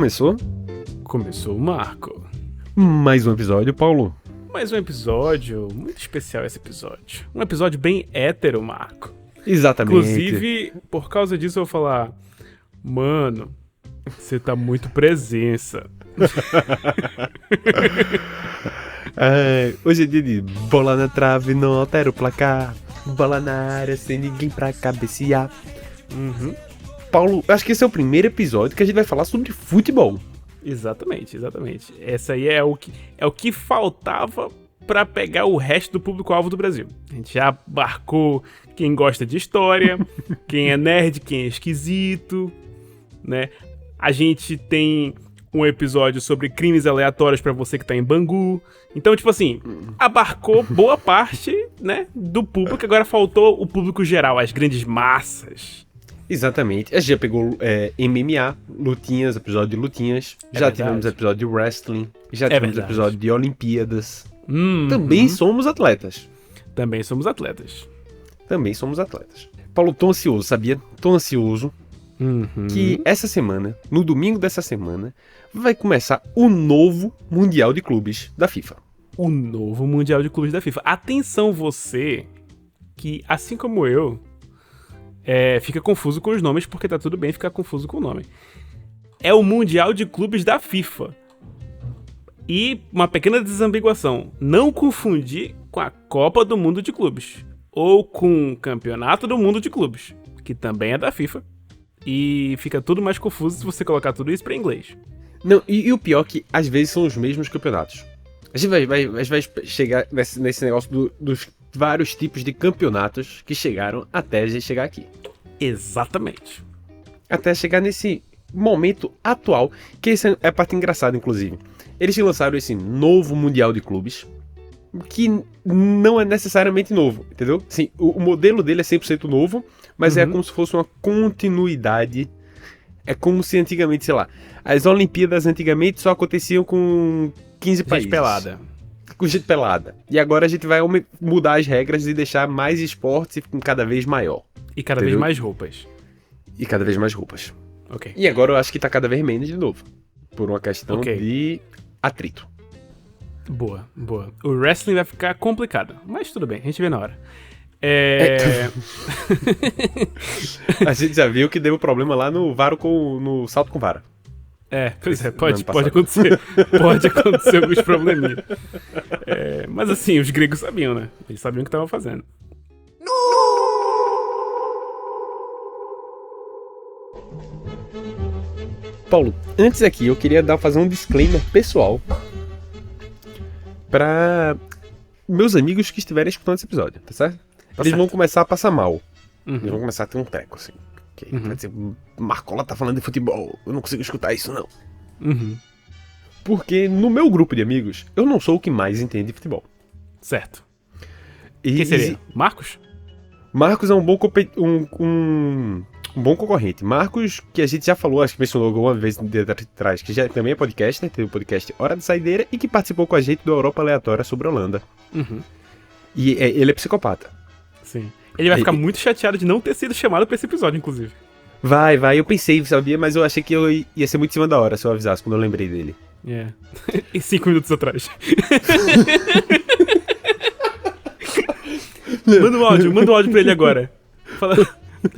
Começou? Começou o Marco. Mais um episódio, Paulo. Mais um episódio, muito especial esse episódio. Um episódio bem hétero, Marco. Exatamente. Inclusive, por causa disso eu vou falar... Mano, você tá muito presença. Hoje é dia de bola na trave, não altera o placar. Bola na área, sem ninguém pra cabecear. Paulo, acho que esse é o primeiro episódio que a gente vai falar sobre futebol. Exatamente. Essa aí é o que faltava pra pegar o resto do público-alvo do Brasil. A gente já abarcou quem gosta de história, quem é nerd, quem é esquisito, né? A gente tem um episódio sobre crimes aleatórios pra você que tá em Bangu. Então, tipo assim, abarcou boa parte, né, do público. Agora faltou o público geral, as grandes massas. Exatamente. A gente já pegou MMA, lutinhas, episódio de lutinhas. Já tivemos episódio de wrestling. Já tivemos episódio de Olimpíadas. Também somos atletas. Paulo, tô ansioso, sabia? Tô ansioso que essa semana, no domingo dessa semana, vai começar o novo Mundial de Clubes da FIFA. O novo Mundial de Clubes da FIFA. Atenção você, que assim como eu, fica confuso com os nomes, porque tá tudo bem ficar confuso com o nome. É o Mundial de Clubes da FIFA. E uma pequena desambiguação, não confundir com a Copa do Mundo de Clubes, ou com o Campeonato do Mundo de Clubes, que também é da FIFA. E fica tudo mais confuso se você colocar tudo isso pra inglês. Não, e o pior é que às vezes são os mesmos campeonatos. A gente vai chegar nesse negócio dos vários tipos de campeonatos que chegaram até a gente chegar aqui. Exatamente. Até chegar nesse momento atual, que essa é a parte engraçada, inclusive. Eles lançaram esse novo Mundial de Clubes, que não é necessariamente novo, entendeu? Sim, o modelo dele é 100% novo, mas é como se fosse uma continuidade. É como se antigamente, sei lá, as Olimpíadas antigamente só aconteciam com 15 países. Com gente pelada. E agora a gente vai mudar as regras e deixar mais esportes com cada vez maior. E cada vez mais roupas. Ok. E agora eu acho que tá cada vez menos de novo. Por uma questão de atrito. Boa. O wrestling vai ficar complicado, mas tudo bem, a gente vê na hora. A gente já viu que deu problema lá no salto com vara. Pois é, pode acontecer. Pode acontecer alguns probleminhas. Mas assim, os gregos sabiam, né? Eles sabiam o que estavam fazendo. Paulo, antes aqui eu queria fazer um disclaimer pessoal para meus amigos que estiverem escutando esse episódio, tá certo? Eles vão começar a passar mal. Eles vão começar a ter um teco, assim. Vai dizer, Marcola tá falando de futebol, eu não consigo escutar isso, não. Porque no meu grupo de amigos, eu não sou o que mais entende de futebol. Certo. Quem seria? Marcos? Marcos é um bom concorrente. Marcos, que a gente já falou, acho que mencionou alguma vez atrás, que já também é podcaster, tem o podcast Hora de Saideira, e que participou com a gente do Europa Aleatória sobre a Holanda. E ele é psicopata. Sim. Ele vai ficar muito chateado de não ter sido chamado pra esse episódio, inclusive. Vai, eu pensei, sabia, mas eu achei que eu ia ser muito em cima da hora se eu avisasse quando eu lembrei dele. E 5 minutos atrás. Manda um áudio pra ele agora.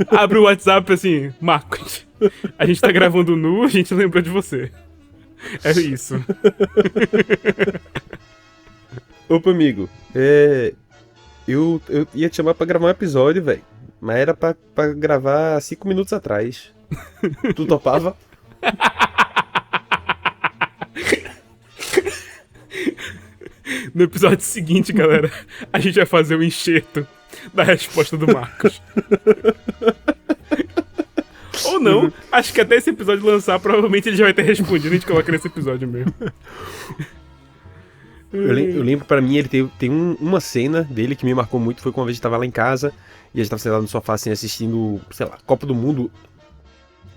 Abre o WhatsApp assim, Marcos, a gente tá gravando nu, a gente lembrou de você. É isso. Opa, amigo, eu ia te chamar pra gravar um episódio, velho, mas era pra gravar 5 minutos atrás. Tu topava? No episódio seguinte, galera, a gente vai fazer o enxerto da resposta do Marcos. Ou não, acho que até esse episódio lançar, provavelmente ele já vai ter respondido, a gente coloca nesse episódio mesmo. Eu lembro, pra mim, ele tem uma cena dele que me marcou muito, foi quando a gente tava lá em casa, e a gente tava sentado no sofá, assim, assistindo, sei lá, Copa do Mundo,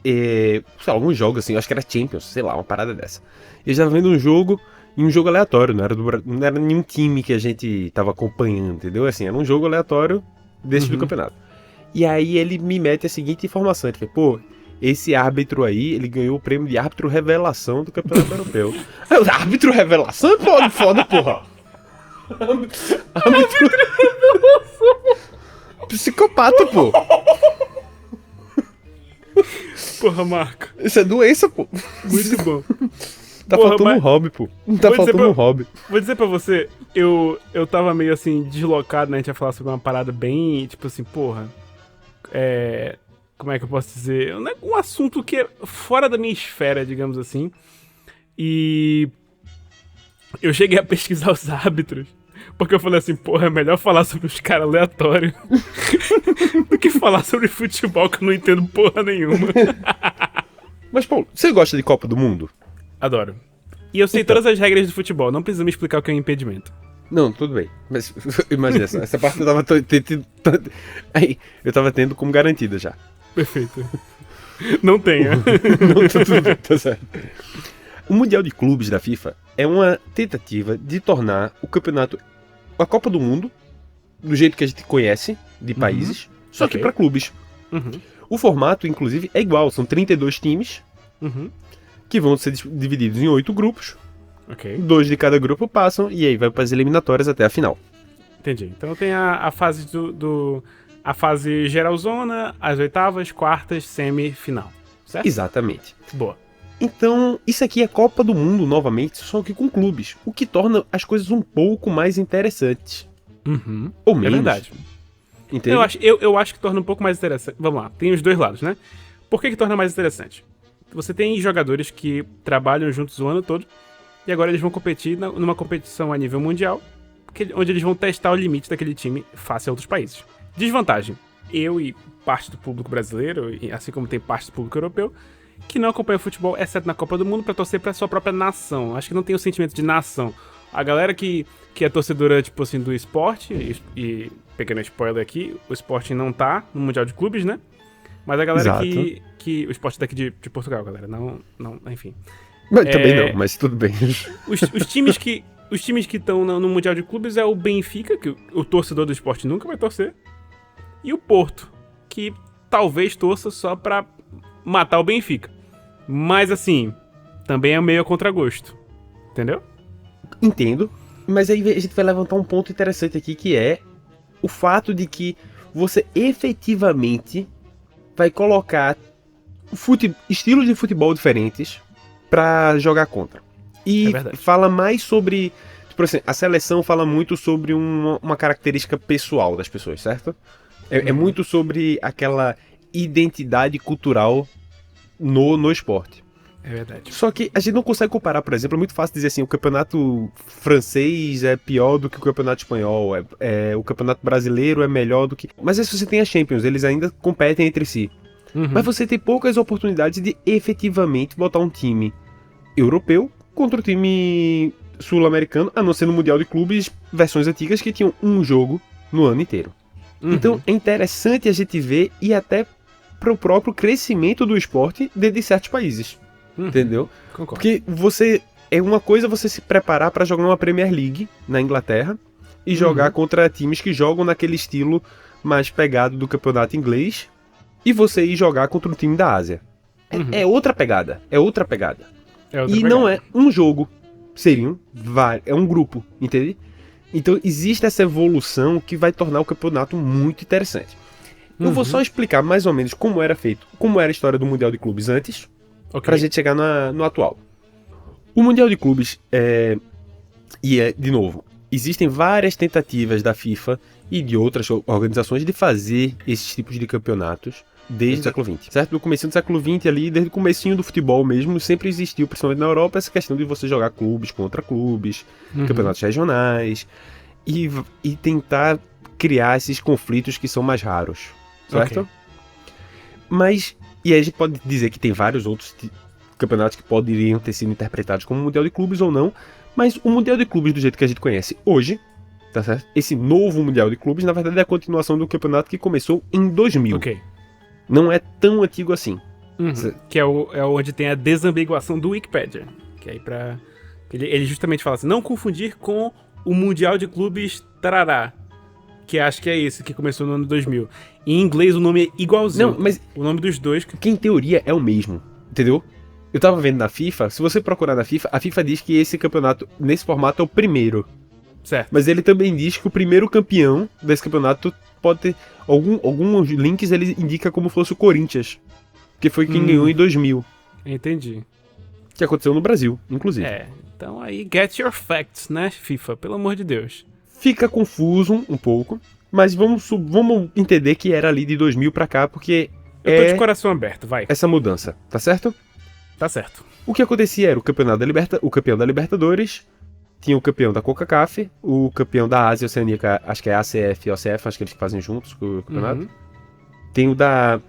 sei lá, alguns jogos, assim, eu acho que era Champions, sei lá, uma parada dessa. E a gente tava vendo um jogo aleatório, não era nenhum time que a gente tava acompanhando, entendeu? Assim, era um jogo aleatório desse do campeonato. E aí ele me mete a seguinte informação, ele fala, esse árbitro aí, ele ganhou o prêmio de árbitro revelação do Campeonato Europeu. Árbitro revelação é foda, porra. Árbitro revelação. Psicopata, pô. Porra, Marco. Isso é doença, pô. Muito bom. Tá Porra, faltando um hobby, pô. Tá faltando um hobby. Vou dizer pra você, eu tava meio assim, deslocado, né? A gente ia falar sobre uma parada bem, tipo assim, porra. Como é que eu posso dizer? Um assunto que é fora da minha esfera, digamos assim. E eu cheguei a pesquisar os árbitros. Porque eu falei assim, porra, é melhor falar sobre os caras aleatórios do que falar sobre futebol que eu não entendo porra nenhuma. Mas, Paulo, você gosta de Copa do Mundo? Adoro. E eu sei todas as regras do futebol, não precisa me explicar o que é um impedimento. Não, tudo bem. Mas imagina, essa parte eu tava aí, eu tava tendo como garantida já. Perfeito. Não tenha. Não, tudo bem, tá certo. O Mundial de Clubes da FIFA é uma tentativa de tornar o campeonato, a Copa do Mundo, do jeito que a gente conhece, de países, só que pra clubes. O formato, inclusive, é igual. São 32 times que vão ser divididos em 8 grupos. 2 de cada grupo passam e aí vai para as eliminatórias até a final. Entendi. Então tem a fase a fase geralzona, as oitavas, quartas, semifinal, certo? Exatamente. Boa. Então, isso aqui é Copa do Mundo novamente, só que com clubes, o que torna as coisas um pouco mais interessantes. Ou menos. É verdade. Entende? Eu acho que torna um pouco mais interessante. Vamos lá, tem os dois lados, né? Por que torna mais interessante? Você tem jogadores que trabalham juntos o ano todo e agora eles vão competir numa competição a nível mundial, onde eles vão testar o limite daquele time face a outros países. Desvantagem: eu e parte do público brasileiro, assim como tem parte do público europeu, que não acompanha o futebol, exceto na Copa do Mundo, pra torcer pra sua própria nação. Acho que não tem o sentimento de nação. A galera que é torcedora, tipo assim, do esporte, e pequeno spoiler aqui, o esporte não tá no Mundial de Clubes, né? Mas a galera que o esporte daqui de Portugal, galera, não, enfim. Mas também não, mas tudo bem. Os times que estão no Mundial de Clubes é o Benfica, que o torcedor do esporte nunca vai torcer, e o Porto, que talvez torça só pra matar o Benfica. Mas assim, também é meio a contragosto. Entendeu? Entendo, mas aí a gente vai levantar um ponto interessante aqui, que é o fato de que você efetivamente vai colocar estilos de futebol diferentes pra jogar contra. E fala mais sobre... Tipo assim, a seleção fala muito sobre uma característica pessoal das pessoas, certo? É muito sobre aquela identidade cultural no esporte. É verdade. Só que a gente não consegue comparar, por exemplo, é muito fácil dizer assim, o campeonato francês é pior do que o campeonato espanhol, o campeonato brasileiro é melhor do que... Mas aí se você tem a Champions, eles ainda competem entre si. Mas você tem poucas oportunidades de efetivamente botar um time europeu contra o time sul-americano, a não ser no Mundial de Clubes, versões antigas que tinham um jogo no ano inteiro. Então é interessante a gente ver e até para o próprio crescimento do esporte dentro de certos países. Entendeu? Concordo. Porque é uma coisa você se preparar para jogar uma Premier League na Inglaterra e jogar contra times que jogam naquele estilo mais pegado do campeonato inglês e você ir jogar contra um time da Ásia. É outra pegada. Não é um jogo. Seriam vários. É um grupo, entende? Então existe essa evolução que vai tornar o campeonato muito interessante. Eu vou só explicar mais ou menos como era a história do Mundial de Clubes antes, pra gente chegar no atual. O Mundial de Clubes de novo, existem várias tentativas da FIFA e de outras organizações de fazer esses tipos de campeonatos desde o século XX, certo? No comecinho do século XX ali, desde o comecinho do futebol mesmo, sempre existiu, principalmente na Europa, essa questão de você jogar clubes contra clubes, campeonatos regionais, e tentar criar esses conflitos que são mais raros, certo? Mas, e aí a gente pode dizer que tem vários outros campeonatos que poderiam ter sido interpretados como Mundial de Clubes ou não, mas o Mundial de Clubes do jeito que a gente conhece hoje, tá certo? Esse novo Mundial de Clubes, na verdade, é a continuação do campeonato que começou em 2000. Não é tão antigo assim. Que é onde tem a desambiguação do Wikipedia. Que aí ele justamente fala assim, não confundir com o Mundial de Clubes tarará. que acho que é esse, que começou no ano 2000. Em inglês o nome é igualzinho. Não, mas O nome dos dois... que em teoria é o mesmo, entendeu? Eu tava vendo na FIFA, se você procurar na FIFA, a FIFA diz que esse campeonato, nesse formato, é o primeiro. Certo. Mas ele também diz que o primeiro campeão desse campeonato pode ter... Alguns links ele indica como fosse o Corinthians, que foi quem ganhou em 2000. Entendi. Que aconteceu no Brasil, inclusive. Então aí, get your facts, né, FIFA? Pelo amor de Deus. Fica confuso um pouco, mas vamos entender que era ali de 2000 pra cá, porque Eu tô de coração aberto, vai. essa mudança, tá certo? Tá certo. O que acontecia era o campeão da Libertadores, tinha o campeão da CONCACAF, o campeão da Ásia Oceânica, acho que é ACF e OCF, acho que eles fazem juntos com o campeonato. Tem o da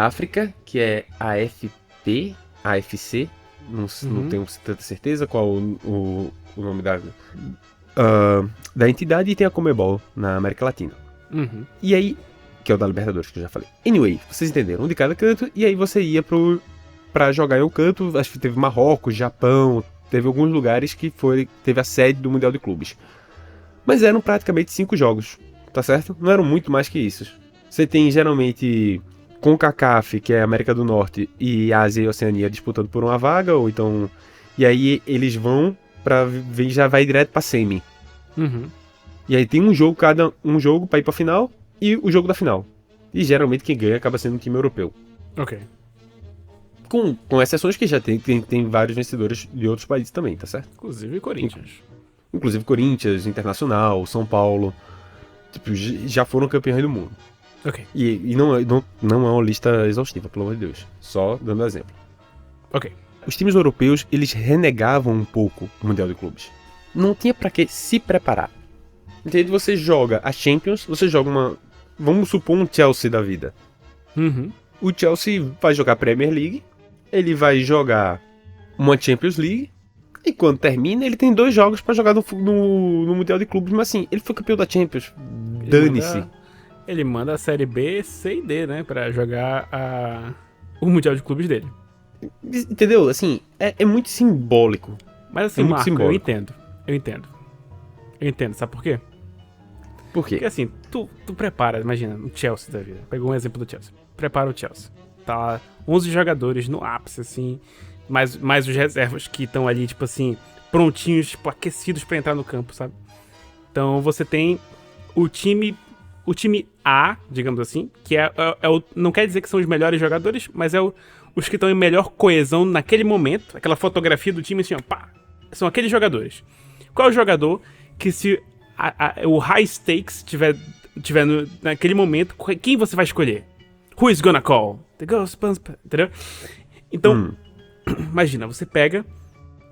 África, que é AFP, AFC, não tenho tanta certeza qual o nome da entidade, e tem a Conmebol na América Latina. E aí, que é o da Libertadores, que eu já falei. Anyway, vocês entenderam, um de cada canto, e aí você ia pra jogar em um canto, acho que teve Marrocos, Japão, teve alguns lugares que teve a sede do Mundial de Clubes. Mas eram praticamente 5 jogos, tá certo? Não eram muito mais que isso. Você tem geralmente CONCACAF, que é América do Norte, e Ásia e Oceania disputando por uma vaga, ou então... E aí eles vão já vai direto pra semi. E aí tem um jogo pra ir pra final, e o jogo da final. E geralmente quem ganha acaba sendo um time europeu. Ok. Com exceções que já tem vários vencedores de outros países também, tá certo? Inclusive Corinthians. Inclusive Corinthians, Internacional, São Paulo. Tipo, já foram campeões do mundo. Ok. E não é uma lista exaustiva, pelo amor de Deus. Só dando exemplo. Ok. Os times europeus, eles renegavam um pouco o Mundial de Clubes. Não tinha pra que se preparar. Entende? Você joga a Champions, você joga vamos supor um Chelsea da vida. O Chelsea vai jogar a Premier League, ele vai jogar uma Champions League, e quando termina, ele tem 2 jogos pra jogar no Mundial de Clubes, mas assim, ele foi campeão da Champions. Dane-se. Ele manda a Série B, C e D, né, pra jogar o Mundial de Clubes dele. Entendeu? Assim, é muito simbólico. Mas assim, Marco, eu entendo, sabe por quê? Por quê? Porque assim, tu prepara, imagina, o Chelsea da vida. Pegou um exemplo do Chelsea. Prepara o Chelsea. Tá lá, 11 jogadores no ápice, assim, mais os reservas que estão ali, tipo assim, prontinhos, tipo, aquecidos pra entrar no campo, sabe? Então você tem o time A, digamos assim, que não quer dizer que são os melhores jogadores, mas os que estão em melhor coesão naquele momento, aquela fotografia do time assim, ó, pá, são aqueles jogadores. Qual é o jogador que se o high stakes tiver naquele momento, quem você vai escolher? Who is gonna call? The Ghostbusters, entendeu? Então, imagina, você pega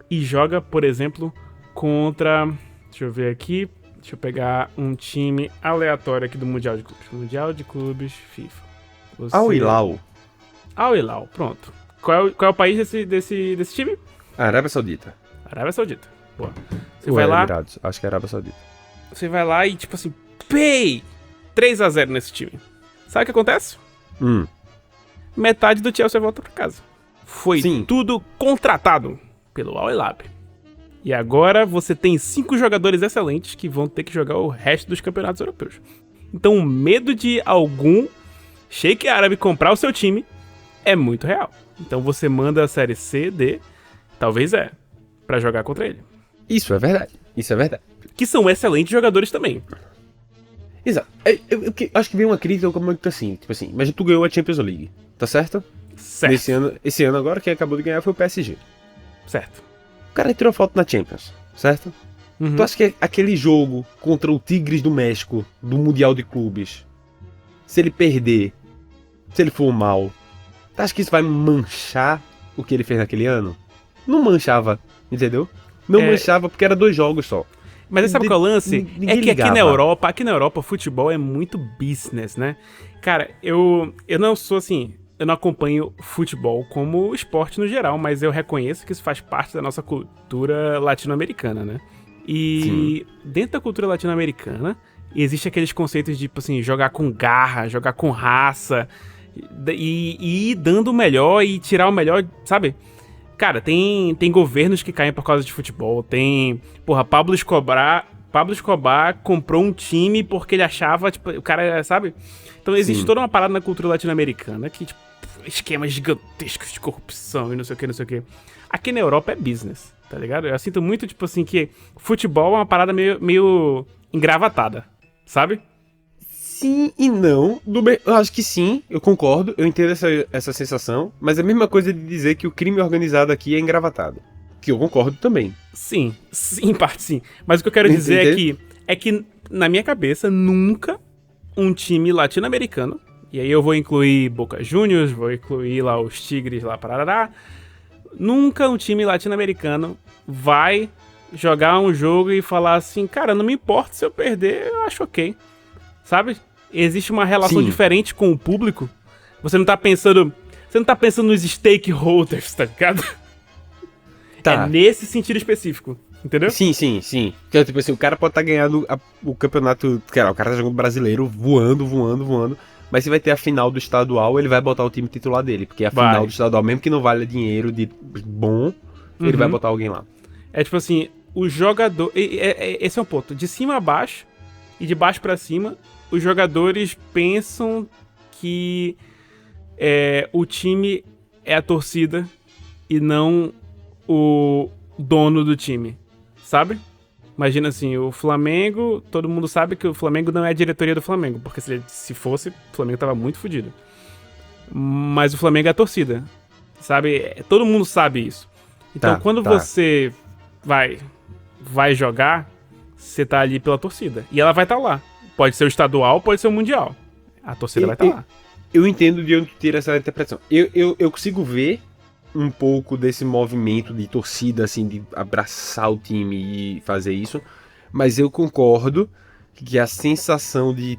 e joga, por exemplo, contra... Deixa eu ver aqui. Deixa eu pegar um time aleatório aqui do Mundial de Clubes. Mundial de Clubes FIFA. Al Hilal. Al Hilal, pronto. Qual é o país desse time? Arábia Saudita. Arábia Saudita. Boa. Você Ou vai lá... Emirados. Acho que é Arábia Saudita. Você vai lá e, tipo assim, 3-0 nesse time. Sabe o que acontece? Metade do Chelsea volta pra casa. Foi tudo contratado pelo Al Hilal. E agora você tem 5 jogadores excelentes que vão ter que jogar o resto dos campeonatos europeus. Então o medo de algum Sheik árabe comprar o seu time é muito real. Então você manda a série C, D, talvez pra jogar contra ele. Isso é verdade. Que são excelentes jogadores também. Exato. Eu acho que veio uma crítica como assim, tipo assim, mas tu ganhou a Champions League, tá certo? Certo. Esse ano agora, quem acabou de ganhar foi o PSG. Certo. O cara tirou foto na Champions, certo? Tu acha que aquele jogo contra o Tigres do México, do Mundial de Clubes, se ele perder, se ele for mal, tu acha que isso vai manchar o que ele fez naquele ano? Não manchava, entendeu? Não manchava porque era 2 jogos só. Mas sabe qual é o lance? É que ligava. aqui na Europa, futebol é muito business, né? Cara, eu não sou assim, eu não acompanho futebol como esporte no geral, mas eu reconheço que isso faz parte da nossa cultura latino-americana, né? E dentro da cultura latino-americana, existe aqueles conceitos de, tipo assim, jogar com garra, jogar com raça, e ir dando o melhor e tirar o melhor, sabe? Cara, tem governos que caem por causa de futebol, tem... Porra, Pablo Escobar Pablo Escobar comprou um time porque ele achava, tipo, o cara, sabe? Então existe toda uma parada na cultura latino-americana que, tipo, esquemas gigantescos de corrupção e não sei o que, não sei o que. Aqui na Europa é business, tá ligado? Eu sinto muito, tipo assim, que futebol é uma parada meio engravatada, sabe? Sim e não. Eu acho que sim, eu concordo, eu entendo essa sensação, mas é a mesma coisa de dizer que o crime organizado aqui é engravatado. Que eu concordo também. Sim, em parte sim. Mas o que eu quero dizer é que, na minha cabeça, nunca um time latino-americano, e aí eu vou incluir Boca Juniors, vou incluir lá os Tigres lá, parará, nunca um time latino-americano vai jogar um jogo e falar assim, cara, não me importa se eu perder, eu acho ok. Sabe? Existe uma relação diferente com o público. Você não tá pensando nos stakeholders, tá ligado? Tá. É nesse sentido específico, entendeu? Sim. Porque, tipo assim, o cara pode estar ganhando o campeonato, cara, o cara tá jogando brasileiro, voando, mas se vai ter a final do estadual, ele vai botar o time titular dele, porque a final do estadual, mesmo que não valha dinheiro de bom, ele vai botar alguém lá. É tipo assim, o jogador... Esse é um ponto. De cima a baixo e de baixo pra cima, os jogadores pensam que o time é a torcida e não o dono do time, sabe? Imagina assim, o Flamengo, todo mundo sabe que o Flamengo não é a diretoria do Flamengo, porque se fosse, o Flamengo tava muito fodido. Mas o Flamengo é a torcida, sabe? Todo mundo sabe isso. Então quando você vai jogar, você tá ali pela torcida. E ela vai estar lá. Pode ser o estadual, pode ser o mundial. A torcida vai estar lá. Eu entendo de onde tu tira essa interpretação. Eu consigo ver um pouco desse movimento de torcida, assim, de abraçar o time e fazer isso, mas eu concordo que a sensação de...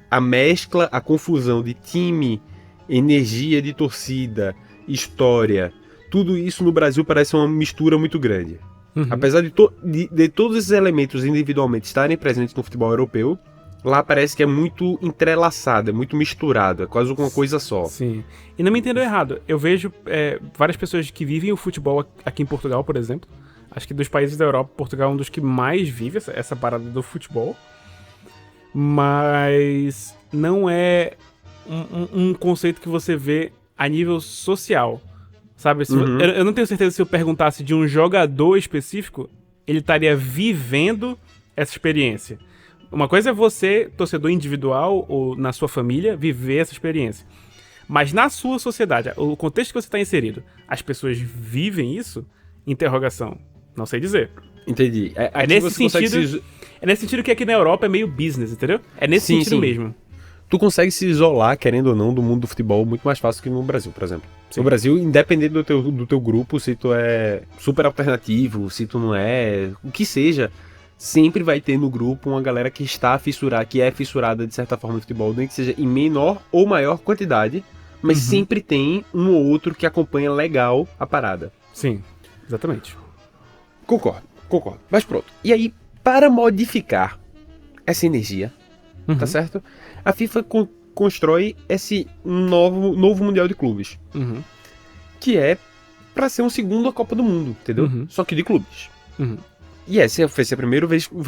a mescla, a confusão de time, energia de torcida, história, tudo isso no Brasil parece uma mistura muito grande. Apesar de todos esses elementos individualmente estarem presentes no futebol europeu, lá parece que é muito entrelaçado, é muito misturado, é quase uma coisa só. Sim. E não me entendam errado, eu vejo várias pessoas que vivem o futebol aqui em Portugal, por exemplo. Acho que dos países da Europa, Portugal é um dos que mais vive essa parada do futebol. Mas não é um conceito que você vê a nível social, sabe? Eu não tenho certeza se eu perguntasse de um jogador específico, ele estaria vivendo essa experiência. Uma coisa é você, torcedor individual ou na sua família, viver essa experiência. Mas na sua sociedade, o contexto que você está inserido, as pessoas vivem isso? Interrogação. Não sei dizer. Entendi. É nesse sentido que aqui na Europa é meio business, entendeu? É nesse sentido mesmo. Tu consegue se isolar, querendo ou não, do mundo do futebol muito mais fácil que no Brasil, por exemplo. Sim. No Brasil, independente do teu grupo, se tu é super alternativo, se tu não é, o que seja, sempre vai ter no grupo uma galera que que é fissurada de certa forma no futebol, nem que seja em menor ou maior quantidade, mas sempre tem um ou outro que acompanha legal a parada. Sim, exatamente. Concordo. Mas pronto. E aí, para modificar essa energia, tá certo? A FIFA constrói esse novo Mundial de Clubes. Que é pra ser um segundo a Copa do Mundo, entendeu? Só que de clubes. E esse vai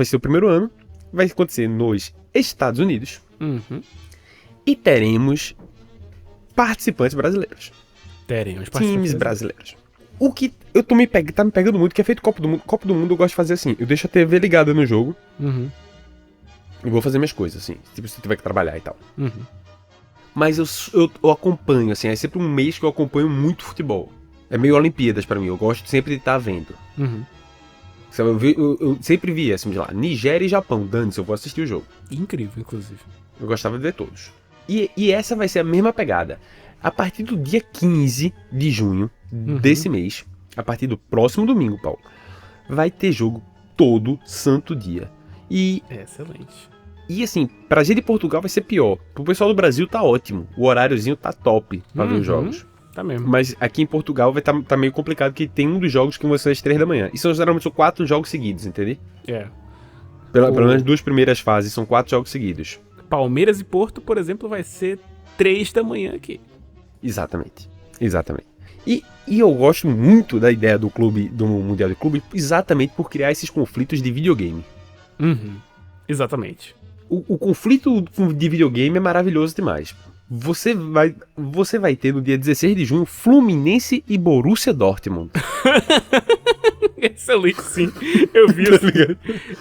ser o primeiro ano. Vai acontecer nos Estados Unidos. E teremos participantes brasileiros. Times brasileiros. O que tá me pegando muito, que é feito Copa do Mundo. Copa do Mundo eu gosto de fazer assim. Eu deixo a TV ligada no jogo. Eu vou fazer minhas coisas, assim. Tipo, se tiver que trabalhar e tal. Mas eu acompanho, assim. É sempre um mês que eu acompanho muito futebol. É meio Olimpíadas pra mim. Eu gosto sempre de estar vendo. Eu sempre via, assim, de lá, Nigéria e Japão. Dane-se, eu vou assistir o jogo. Incrível, inclusive. Eu gostava de ver todos. E essa vai ser a mesma pegada. A partir do dia 15 de junho desse mês, a partir do próximo domingo, Paulo, vai ter jogo todo santo dia. Excelente. E assim, pra gente de Portugal vai ser pior. Pro pessoal do Brasil tá ótimo. O horáriozinho tá top pra ver os jogos. Tá mesmo. Mas aqui em Portugal vai tá meio complicado, porque tem um dos jogos que vai ser às 3 da manhã. E geralmente são 4 jogos seguidos, entende? Pelo menos as 2 primeiras fases são 4 jogos seguidos. Palmeiras e Porto, por exemplo, vai ser 3 da manhã aqui. Exatamente. E eu gosto muito da ideia do Mundial de Clube, exatamente por criar esses conflitos de videogame. Exatamente. O conflito de videogame é maravilhoso demais. Você vai ter no dia 16 de junho Fluminense e Borussia Dortmund. Excelente, sim. Eu vi assim.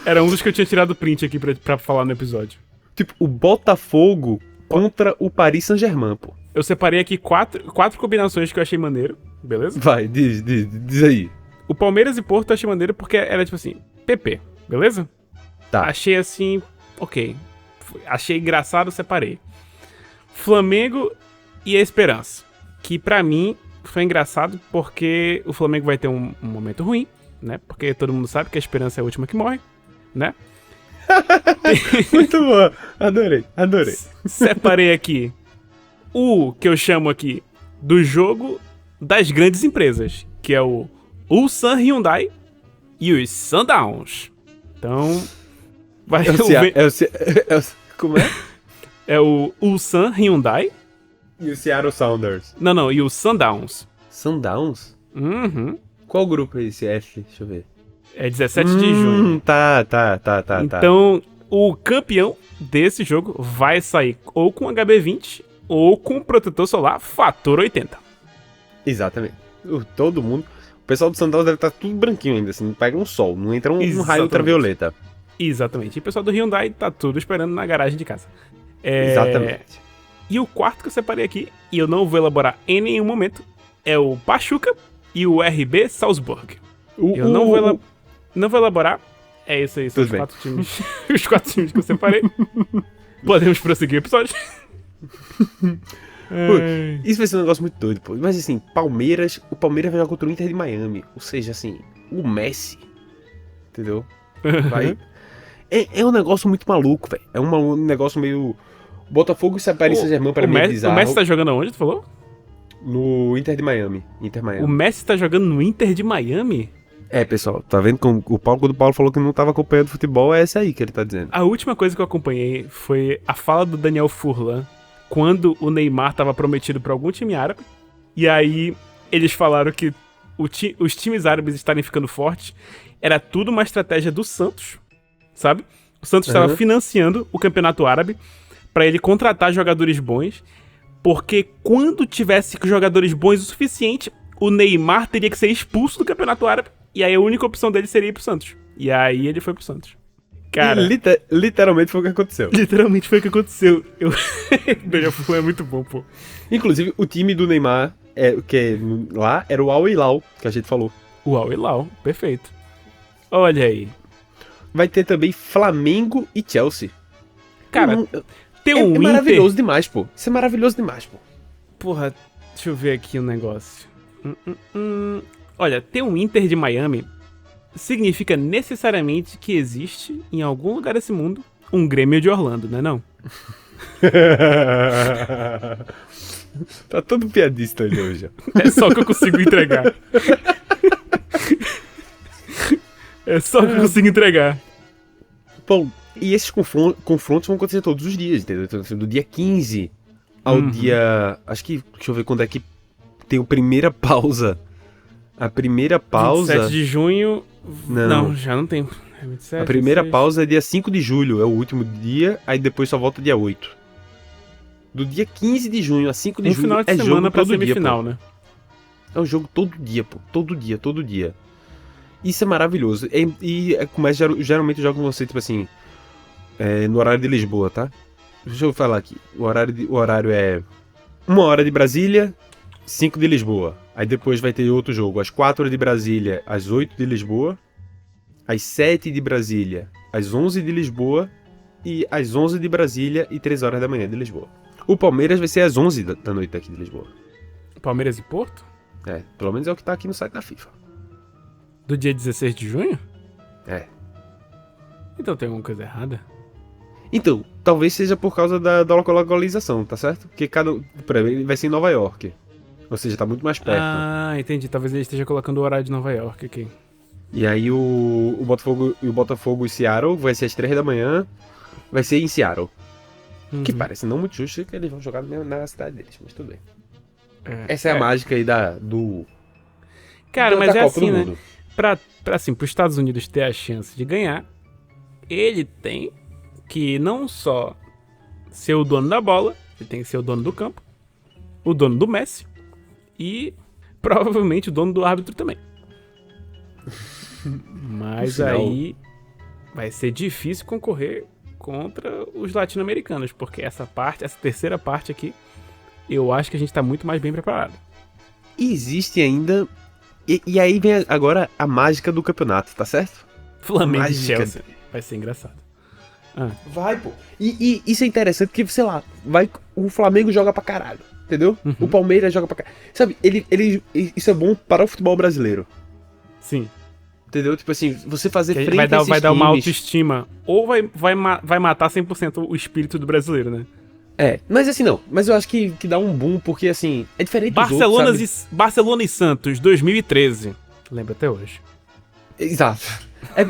Era um dos que eu tinha tirado print aqui pra falar no episódio. Tipo, o Botafogo contra o Paris Saint-Germain, pô. Eu separei aqui quatro combinações que eu achei maneiro, beleza? Vai, diz aí. O Palmeiras e Porto eu achei maneiro porque era tipo assim, PP, beleza? Tá. Achei assim, ok. Achei engraçado, separei. Flamengo e a Esperança. Que pra mim foi engraçado porque o Flamengo vai ter um momento ruim, né? Porque todo mundo sabe que a Esperança é a última que morre, né? Muito bom. Adorei. Separei aqui o que eu chamo aqui do jogo das grandes empresas, que é o Ulsan Hyundai e os Sundowns. Então, vai como é? É o Ulsan Hyundai. E o Seattle Sounders. Não, e o Sundowns. Sundowns? Uhum. Qual grupo é esse F? Deixa eu ver. É 17 de junho. Tá. Então, o campeão desse jogo vai sair ou com HB20 ou com protetor solar fator 80. Exatamente. Todo mundo. O pessoal do Sundowns deve estar tudo branquinho ainda, assim, não pega um sol, não entra um raio ultravioleta. Exatamente. E o pessoal do Hyundai tá tudo esperando na garagem de casa. Exatamente. E o quarto que eu separei aqui, e eu não vou elaborar em nenhum momento, é o Pachuca e o RB Salzburg. Eu não vou elaborar. É isso aí, são os 4 times. Os 4 times que eu separei. Podemos prosseguir o episódio. Isso vai ser um negócio muito doido, pô. Mas assim, o Palmeiras vai jogar contra o Inter de Miami. Ou seja, assim, o Messi. Entendeu? Vai. É um negócio muito maluco, velho. É um negócio meio. Botafogo e Paris Saint-Germain pra mim é bizarro. O Messi tá jogando aonde, tu falou? No Inter de Miami. O Messi tá jogando no Inter de Miami? É, pessoal, tá vendo como quando o Paulo falou que não tava acompanhando futebol, é essa aí que ele tá dizendo. A última coisa que eu acompanhei foi a fala do Daniel Furlan quando o Neymar tava prometido pra algum time árabe. E aí eles falaram que os times árabes estarem ficando fortes era tudo uma estratégia do Santos, sabe? O Santos estava financiando o campeonato árabe pra ele contratar jogadores bons, porque quando tivesse jogadores bons o suficiente, o Neymar teria que ser expulso do campeonato árabe, e aí a única opção dele seria ir pro Santos. E aí ele foi pro Santos. Cara, literalmente foi o que aconteceu. Literalmente foi o que aconteceu. Daniel Furlan é muito bom, pô. Inclusive, o time do Neymar, lá, era o Al Hilal, que a gente falou. O Al Hilal, perfeito. Olha aí. Vai ter também Flamengo e Chelsea. Cara, tem um Inter... maravilhoso demais, pô. Isso é maravilhoso demais, pô. Porra, deixa eu ver aqui um negócio. Olha, ter um Inter de Miami significa necessariamente que existe, em algum lugar desse mundo, um Grêmio de Orlando, né não? Tá todo piadista ali hoje. É só o que eu consigo entregar. É só o que eu consigo entregar. Bom, e esses confrontos vão acontecer todos os dias, entendeu? Então, do dia 15 ao dia... Acho que... Deixa eu ver quando é que tem a primeira pausa. A primeira pausa... 27 de junho... Não, já não tem. É 27, a primeira 26. pausa é dia 5 de julho, é o último dia, aí depois só volta dia 8. Do dia 15 de junho a 5 de julho final de é semana jogo pra todo semifinal, dia, né? É um jogo todo dia, pô. Todo dia. Isso é maravilhoso. Mas geralmente eu jogo com você, tipo assim, no horário de Lisboa, tá? Deixa eu falar aqui. O horário é 1 hora de Brasília, 5 de Lisboa. Aí depois vai ter outro jogo, às 4 de Brasília, às 8 de Lisboa, às 7 de Brasília, às 11 de Lisboa e às 11 de Brasília e 3 horas da manhã de Lisboa. O Palmeiras vai ser às 11 da noite aqui de Lisboa. Palmeiras e Porto? Pelo menos é o que tá aqui no site da FIFA. Do dia 16 de junho? É. Então tem alguma coisa errada? Então, talvez seja por causa da localização, tá certo? Porque ele vai ser em Nova York. Ou seja, tá muito mais perto. Ah, entendi. Talvez ele esteja colocando o horário de Nova York aqui. E aí o Botafogo e Seattle vai ser às 3 da manhã. Vai ser em Seattle. Que parece não muito justo que eles vão jogar na cidade deles, mas tudo bem. Essa é a mágica aí do... Cara, mas da é Copa assim, do né? Mundo. Pros Estados Unidos ter a chance de ganhar, ele tem que não só ser o dono da bola, ele tem que ser o dono do campo, o dono do Messi e provavelmente o dono do árbitro também. Mas aí vai ser difícil concorrer contra os latino-americanos, porque essa terceira parte aqui, eu acho que a gente tá muito mais bem preparado. Existe ainda... E aí vem agora a mágica do campeonato, tá certo? Flamengo e Mágica. Chelsea. Vai ser engraçado. Vai, pô. E isso é interessante porque, sei lá, o Flamengo joga pra caralho, entendeu? Uhum. O Palmeiras joga pra caralho. Sabe, isso é bom para o futebol brasileiro. Sim. Entendeu? Tipo assim, você fazer Que frente vai a esses dar uma times. autoestima. Ou vai matar 100% o espírito do brasileiro, né? Mas assim, não. Mas eu acho que dá um boom, porque assim, é diferente dos outros, sabe? Barcelona e Santos, 2013. Lembro até hoje. Exato. É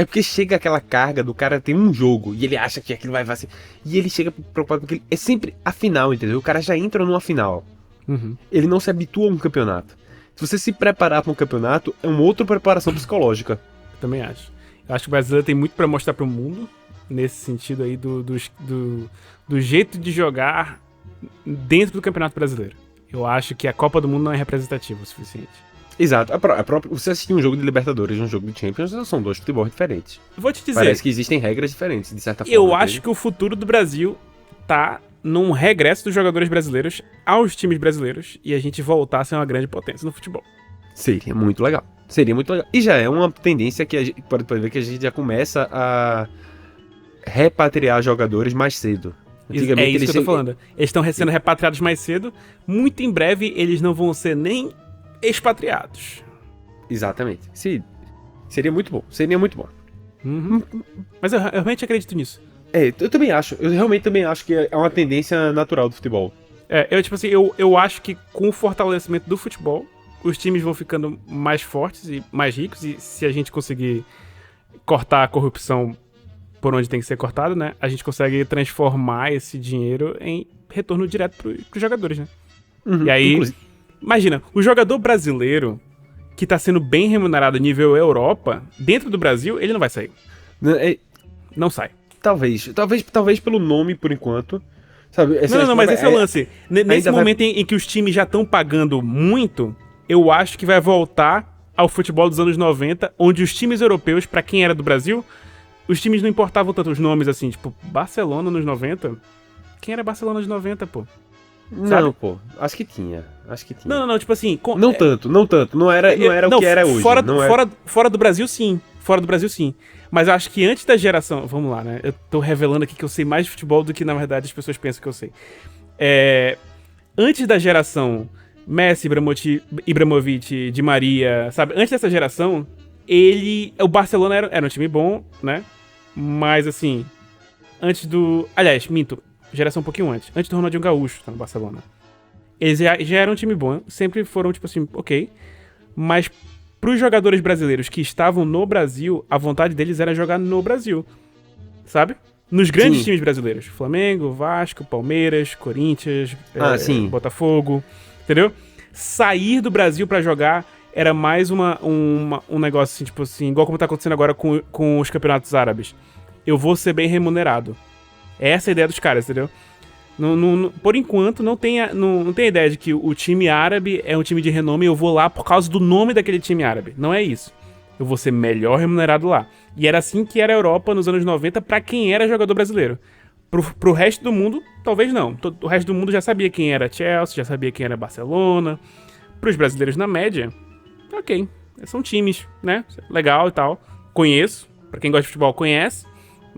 porque chega aquela carga do cara tem um jogo e ele acha que aquilo vai ser. E ele chega preocupado porque é sempre a final, entendeu? O cara já entra numa final. Uhum. Ele não se habitua a um campeonato. Se você se preparar para um campeonato, é uma outra preparação psicológica. Eu também acho. Eu acho que o brasileiro tem muito pra mostrar pro mundo, nesse sentido aí do jeito de jogar dentro do Campeonato Brasileiro. Eu acho que a Copa do Mundo não é representativa o suficiente. Exato. Você assistir um jogo de Libertadores e um jogo de Champions, são dois futebols diferentes. Vou te dizer. Parece que existem regras diferentes, de certa forma. Eu acho que o futuro do Brasil tá num regresso dos jogadores brasileiros aos times brasileiros e a gente voltar a ser uma grande potência no futebol. Seria muito legal. Seria muito legal. E já é uma tendência que a gente pode ver que a gente já começa a repatriar jogadores mais cedo. É isso que eu tô falando. Eles estão sendo repatriados mais cedo. Muito em breve eles não vão ser nem expatriados. Exatamente. Seria muito bom. Seria muito bom. Uhum. Mas eu realmente acredito nisso. Eu também acho. Eu realmente também acho que é uma tendência natural do futebol. Eu acho que com o fortalecimento do futebol, os times vão ficando mais fortes e mais ricos. E se a gente conseguir cortar a corrupção por onde tem que ser cortado, né? A gente consegue transformar esse dinheiro em retorno direto pros jogadores, né? Uhum, e aí, inclusive. Imagina, o jogador brasileiro que tá sendo bem remunerado nível Europa, dentro do Brasil, ele não vai sair. Não sai. Talvez pelo nome, por enquanto. Sabe? Não, mas esse é o lance. Nesse momento em que os times já estão pagando muito, eu acho que vai voltar ao futebol dos anos 90, onde os times europeus, pra quem era do Brasil, os times não importavam tanto os nomes assim, tipo, Barcelona nos 90. Quem era Barcelona nos 90, pô? Não, sabe? Pô. Acho que tinha. Não, tipo assim... Não tanto. Não era o que era hoje. Fora do Brasil, sim. Fora do Brasil, sim. Mas eu acho que antes da geração... Vamos lá, né? Eu tô revelando aqui que eu sei mais de futebol do que, na verdade, as pessoas pensam que eu sei. Antes da geração Messi, Ibrahimovic, Di Maria, sabe? Antes dessa geração, o Barcelona era um time bom, né? Mas, assim... Aliás, minto. Geração um pouquinho antes. Antes do Ronaldinho Gaúcho, tá no Barcelona. Eles já eram um time bom. Sempre foram, tipo assim, ok. Mas pros jogadores brasileiros que estavam no Brasil, a vontade deles era jogar no Brasil. Sabe? Nos grandes times brasileiros. Flamengo, Vasco, Palmeiras, Corinthians, Botafogo. Entendeu? Sair do Brasil pra jogar era mais um negócio assim, tipo assim, igual como tá acontecendo agora com os campeonatos árabes. Eu vou ser bem remunerado. É essa a ideia dos caras, entendeu? Por enquanto, não tem a ideia de que o time árabe é um time de renome e eu vou lá por causa do nome daquele time árabe. Não é isso. Eu vou ser melhor remunerado lá. E era assim que era a Europa nos anos 90 pra quem era jogador brasileiro. Pro resto do mundo, talvez não. O resto do mundo já sabia quem era Chelsea, já sabia quem era Barcelona. Pros brasileiros, na média, ok. São times, né? Legal e tal. Conheço. Pra quem gosta de futebol, conhece.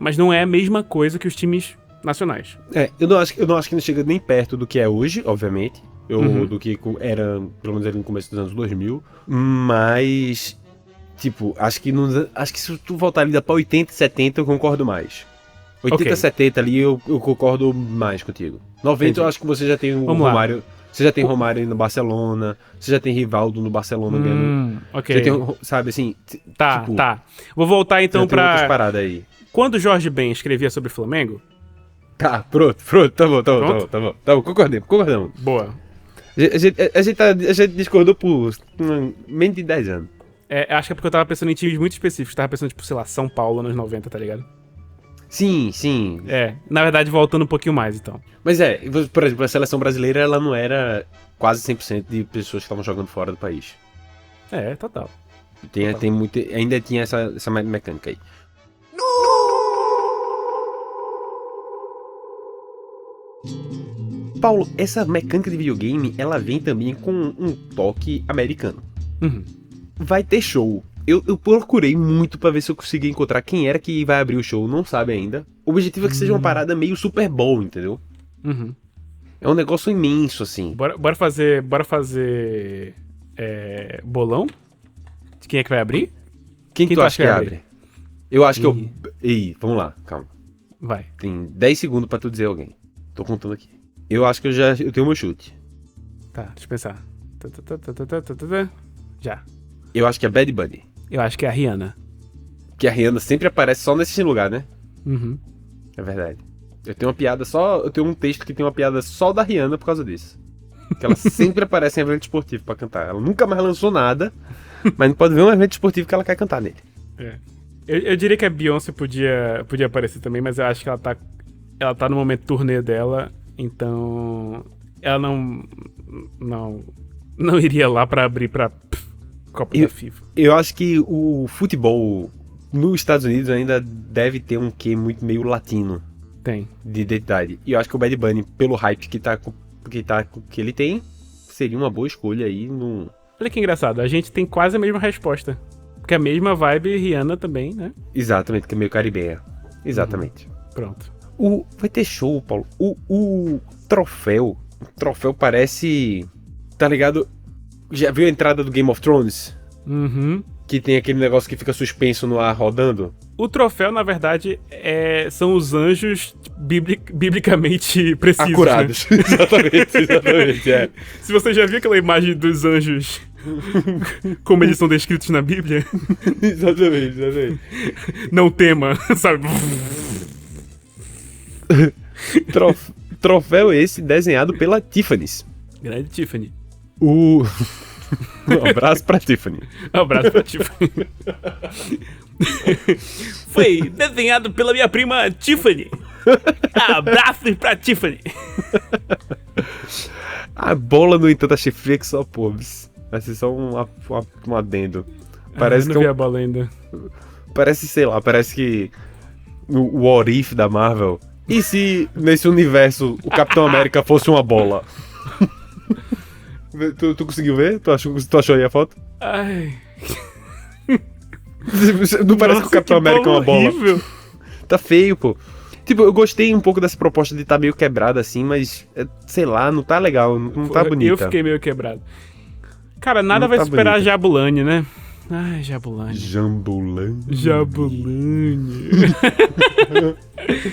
Mas não é a mesma coisa que os times nacionais. Eu não acho que não chega nem perto do que é hoje, obviamente. Do que era, pelo menos ali no começo dos anos 2000. Mas, tipo, acho que se tu voltar ali pra 80 e 70, eu concordo mais. 80 e 70 ali, eu concordo mais contigo. 90 entendi. Eu acho que você já tem o Romário. Você já tem Romário no Barcelona, você já tem Rivaldo no Barcelona ganhando. Ok. Já tem, sabe assim. Tá. Vou voltar então pra. Outras paradas aí. Quando o Jorge Ben escrevia sobre Flamengo. Tá, pronto, tá bom, concordamos. Boa. A gente discordou por menos de 10 anos. Acho que é porque eu tava pensando em times muito específicos. Tava pensando, tipo, sei lá, São Paulo nos 90, tá ligado? Sim, sim. Na verdade, voltando um pouquinho mais, então. Mas por exemplo, a seleção brasileira, ela não era quase 100% de pessoas que estavam jogando fora do país. Total. Tem muito, ainda tinha essa mecânica aí. Paulo, essa mecânica de videogame, ela vem também com um toque americano. Uhum. Vai ter show. Eu procurei muito pra ver se eu conseguia encontrar quem era que vai abrir o show, não sabe ainda. O objetivo é que seja uma parada meio Super Bowl, entendeu? Uhum. É um negócio imenso, assim. Bora fazer bolão? De quem é que vai abrir? Quem tu acha que abre? Eu acho que eu... Ih, vamos lá, calma. Vai. Tem 10 segundos pra tu dizer alguém. Tô contando aqui. Eu acho que eu tenho meu chute. Tá, deixa eu pensar. Já. Eu acho que é Bad Bunny. Eu acho que é a Rihanna. Que a Rihanna sempre aparece só nesse lugar, né? Uhum. É verdade. Eu tenho um texto que tem uma piada só da Rihanna por causa disso. Que ela sempre aparece em evento esportivo pra cantar. Ela nunca mais lançou nada, mas não pode ver um evento esportivo que ela quer cantar nele. Eu diria que a Beyoncé podia aparecer também, mas eu acho que ela tá no momento turnê dela, então ela não iria lá pra abrir pra Copa da FIFA. Eu acho que o futebol nos Estados Unidos ainda deve ter um quê muito meio latino. Tem. De identidade. E eu acho que o Bad Bunny, pelo hype que ele tem, seria uma boa escolha aí no... Olha que engraçado, a gente tem quase a mesma resposta. Porque a mesma vibe Rihanna também, né? Exatamente, que é meio caribenha. Exatamente. Pronto. Vai ter show, Paulo. O troféu parece... Tá ligado? Já viu a entrada do Game of Thrones? Uhum. Que tem aquele negócio que fica suspenso no ar rodando? O troféu, na verdade, são os anjos biblicamente precisos, acurados. Né? Exatamente. Se você já viu aquela imagem dos anjos como eles são descritos na Bíblia? Exatamente. Não tema, sabe? Troféu esse desenhado pela Tiffany's. Grande Tiffany. Um abraço pra Tiffany. Foi desenhado pela minha prima Tiffany. Abraço pra Tiffany. A bola, no entanto, achei feia que só pobres. Vai ser só um adendo. Parece eu não vi a bola ainda. Parece, sei lá, parece que o What If da Marvel. E se nesse universo o Capitão América fosse uma bola? Tu conseguiu ver? Tu achou aí a foto? Ai. Não parece que o Capitão América é uma bola? Horrível. Tá feio, pô. Tipo, eu gostei um pouco dessa proposta de tá meio quebrada assim, mas, sei lá, não tá legal, não tá bonita. Eu fiquei meio quebrado. Cara, nada vai superar a Jabulani, né? Ai, Jabulani. Jambulani.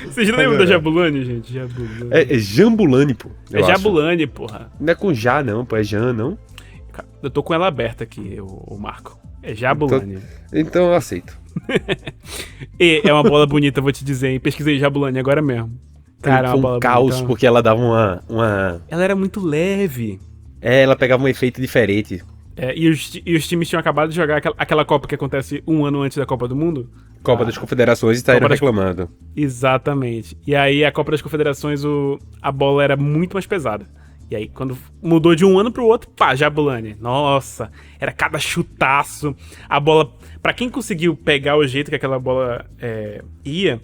Vocês lembram da Jabulani, gente? Jabulani. É Jambulani, pô. É Jabulani, porra. Não é com Já, não, pô. É Jan, não? Eu tô com ela aberta aqui, o Marco. É Jabulani. Então eu aceito. E é uma bola bonita, vou te dizer, hein? Pesquisei Jabulani agora mesmo. Cara, foi um caos, bonita, porque ela dava uma... Ela era muito leve. Ela pegava um efeito diferente. E os times tinham acabado de jogar aquela Copa que acontece um ano antes da Copa do Mundo. Copa das Confederações e estavam reclamando. Exatamente. E aí a Copa das Confederações, a bola era muito mais pesada. E aí quando mudou de um ano pro outro, pá, Jabulani. Nossa, era cada chutaço. A bola, pra quem conseguiu pegar o jeito que aquela bola ia,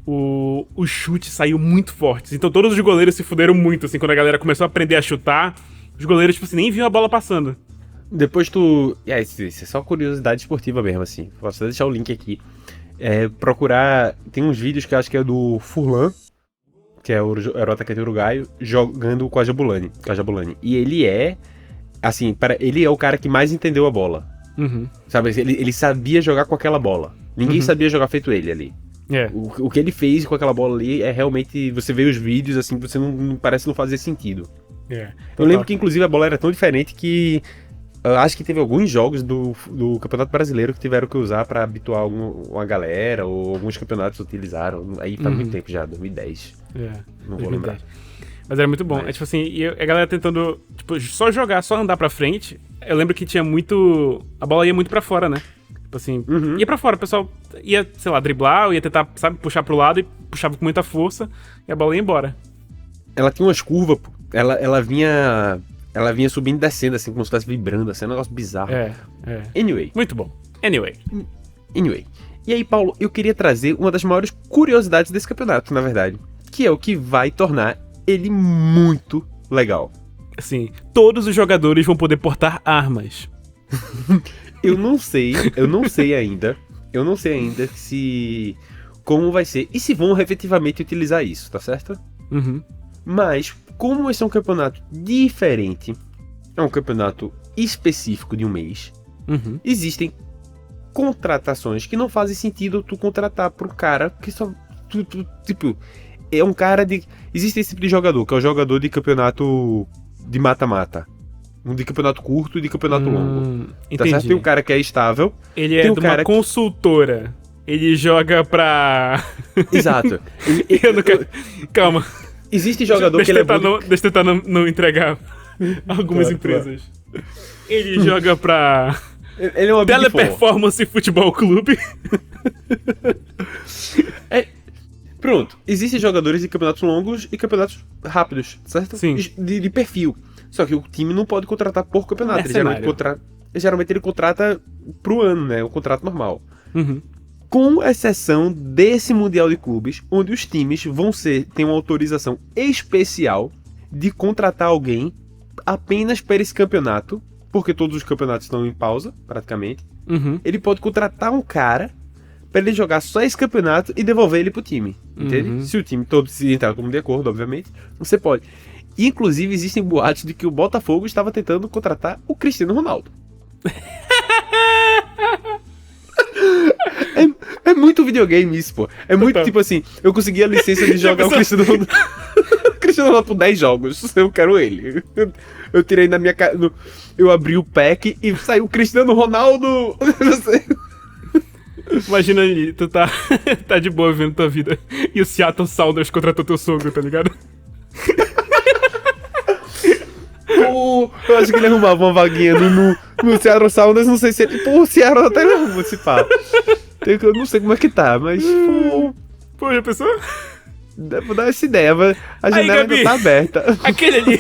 o chute saiu muito forte. Então todos os goleiros se fuderam muito, assim, quando a galera começou a aprender a chutar. Os goleiros, tipo assim, nem viam a bola passando. Depois isso é só curiosidade esportiva mesmo, assim. Posso até deixar o link aqui. Procurar... Tem uns vídeos que eu acho que é do Furlan, que era o atacante uruguaio, jogando com a Jabulani. E ele assim, ele é o cara que mais entendeu a bola. Uhum. Sabe, ele sabia jogar com aquela bola. Ninguém sabia jogar feito ele ali. O que ele fez com aquela bola ali é realmente... Você vê os vídeos, assim, você não parece não fazer sentido. Eu lembro que, inclusive, a bola era tão diferente que... Eu acho que teve alguns jogos do Campeonato Brasileiro que tiveram que usar pra habituar uma galera, ou alguns campeonatos utilizaram. Aí faz muito tempo já, 2010. Não vou lembrar. Mas era muito bom. Tipo assim, e a galera tentando, tipo, só jogar, só andar pra frente. Eu lembro que tinha muito... A bola ia muito pra fora, né? Tipo assim, ia pra fora, o pessoal ia, sei lá, driblar, ou ia tentar, sabe, puxar pro lado e puxava com muita força e a bola ia embora. Ela tinha umas curvas, pô. Ela vinha subindo e descendo, assim, como se estivesse vibrando, assim, é um negócio bizarro. Anyway. Muito bom. Anyway. E aí, Paulo, eu queria trazer uma das maiores curiosidades desse campeonato, na verdade. Que é o que vai tornar ele muito legal. Assim, todos os jogadores vão poder portar armas. Eu não sei ainda se... como vai ser e se vão efetivamente utilizar isso, tá certo? Mas, como esse é um campeonato diferente, é um campeonato específico de um mês, existem contratações que não fazem sentido tu contratar pro cara que só... tipo, é um cara de... Existe esse tipo de jogador, que é o jogador de campeonato de mata-mata. Um de campeonato curto e de campeonato longo. Tá certo? Tem um cara que é estável. Ele é de uma consultora. Ele joga pra... Exato. Calma. Existe jogador que ele é bom... Deixa eu tentar não entregar algumas empresas. Ele joga pra... Ele é uma Teleperformance Futebol Clube. Pronto. Existem jogadores de campeonatos longos e campeonatos rápidos, certo? Sim. De perfil. Só que o time não pode contratar por campeonato. Geralmente ele contrata pro ano, né? O contrato normal. Com exceção desse Mundial de Clubes, onde os times têm uma autorização especial de contratar alguém apenas para esse campeonato, porque todos os campeonatos estão em pausa, praticamente. Ele pode contratar um cara para ele jogar só esse campeonato e devolver ele pro time, entende? Se o time todo se entrar como de acordo, obviamente, você pode. Inclusive, existem boatos de que o Botafogo estava tentando contratar o Cristiano Ronaldo. É muito videogame isso, pô. É muito tipo assim, eu consegui a licença de jogar o Cristiano Ronaldo. Cristiano Ronaldo por 10 jogos, eu quero ele. Eu tirei na minha casa, eu abri o pack e saiu o Cristiano Ronaldo. Imagina aí, tu tá de boa vendo tua vida e o Seattle Sounders contratou teu sogro, tá ligado? Eu acho que ele arrumava uma vaguinha no Seattle Sounders, não sei se ele... Pô, o Seattle até arruma esse pá. Eu não sei como é que tá, mas... Pô, já pensou? Vou dar essa ideia, mas a janela ainda tá aberta. Aquele ali.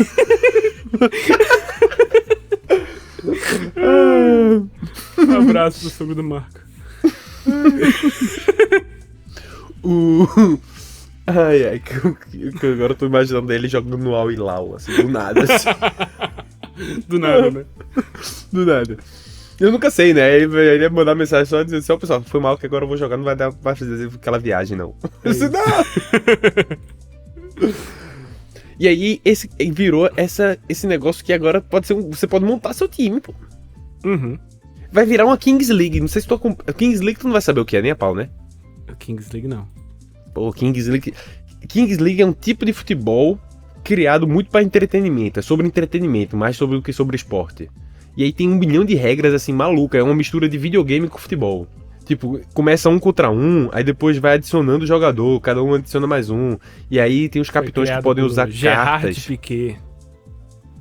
Um abraço pro sogro do Marco. Ai, que agora eu tô imaginando ele jogando no Al Hilal, assim, do nada. Assim. Do nada, né? Do nada. Eu nunca sei, né? Ele ia mandar mensagem só dizendo assim, ó, pessoal, foi mal que agora eu vou jogar, não vai dar pra fazer aquela viagem, não. Isso não! E aí, virou esse negócio que agora pode ser você pode montar seu time, pô. Vai virar uma Kings League, não sei se tu... Kings League tu não vai saber o que é, nem a pau, né? Kings League não. Pô, Kings League é um tipo de futebol criado muito para entretenimento. É sobre entretenimento, mais sobre do que sobre esporte. E aí tem 1 bilhão de regras, assim, maluca. É uma mistura de videogame com futebol. Tipo, começa 1 contra 1, aí depois vai adicionando jogador, cada um adiciona mais um. E aí tem os capitães que podem usar cartas. Piqué.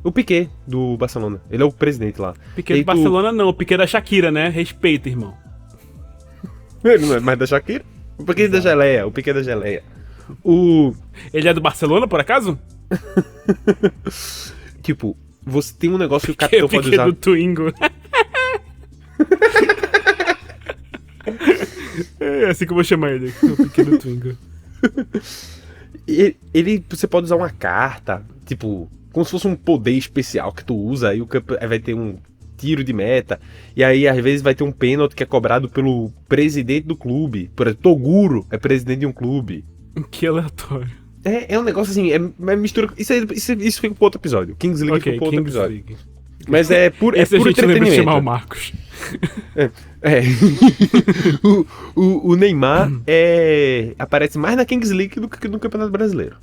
O Piqué, do Barcelona. Ele é o presidente lá. Piqué do Barcelona não, o Piqué da Shakira, né? Respeita, irmão. Ele não é mais da Shakira? O Piqué da Geleia, o Piqué da Geleia. Ele é do Barcelona, por acaso? Tipo, você tem um negócio que o capitão pode usar... O Piqué do Twingo. É assim que eu vou chamar ele, o Piqué do Twingo. Você pode usar uma carta, tipo, como se fosse um poder especial que tu usa, aí vai ter um tiro de meta, e aí às vezes vai ter um pênalti que é cobrado pelo presidente do clube. Por exemplo, Toguro é presidente de um clube. Que aleatório. É um negócio assim, é mistura... Isso fica pro outro episódio. Kings League fica pro outro episódio. League. Mas é puro entretenimento. Lembra de chamar o Marcos. O Neymar aparece mais na Kings League do que no Campeonato Brasileiro.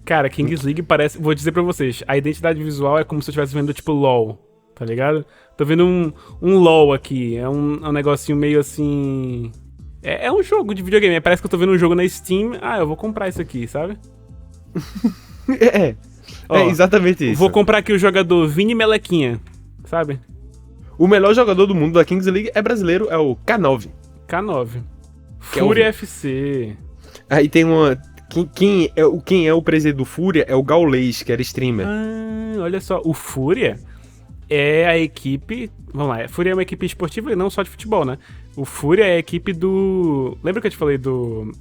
Cara, Kings League parece... Vou dizer pra vocês, a identidade visual é como se eu estivesse vendo, tipo, LOL, tá ligado? Tô vendo um LOL aqui, é um negocinho meio assim... É um jogo de videogame, parece que eu tô vendo um jogo na Steam, eu vou comprar isso aqui, sabe? É exatamente isso. Vou comprar aqui o jogador Vini Melequinha, sabe? O melhor jogador do mundo da Kings League é brasileiro, é o K9. K9. Que é Fúria o- FC. Aí tem uma... Quem é o presidente do Fúria é o Gaulês, que era streamer. Olha só, o Fúria é a equipe... Vamos lá, a Fúria é uma equipe esportiva e não só de futebol, né? O Fúria é a equipe do... Lembra que eu te falei do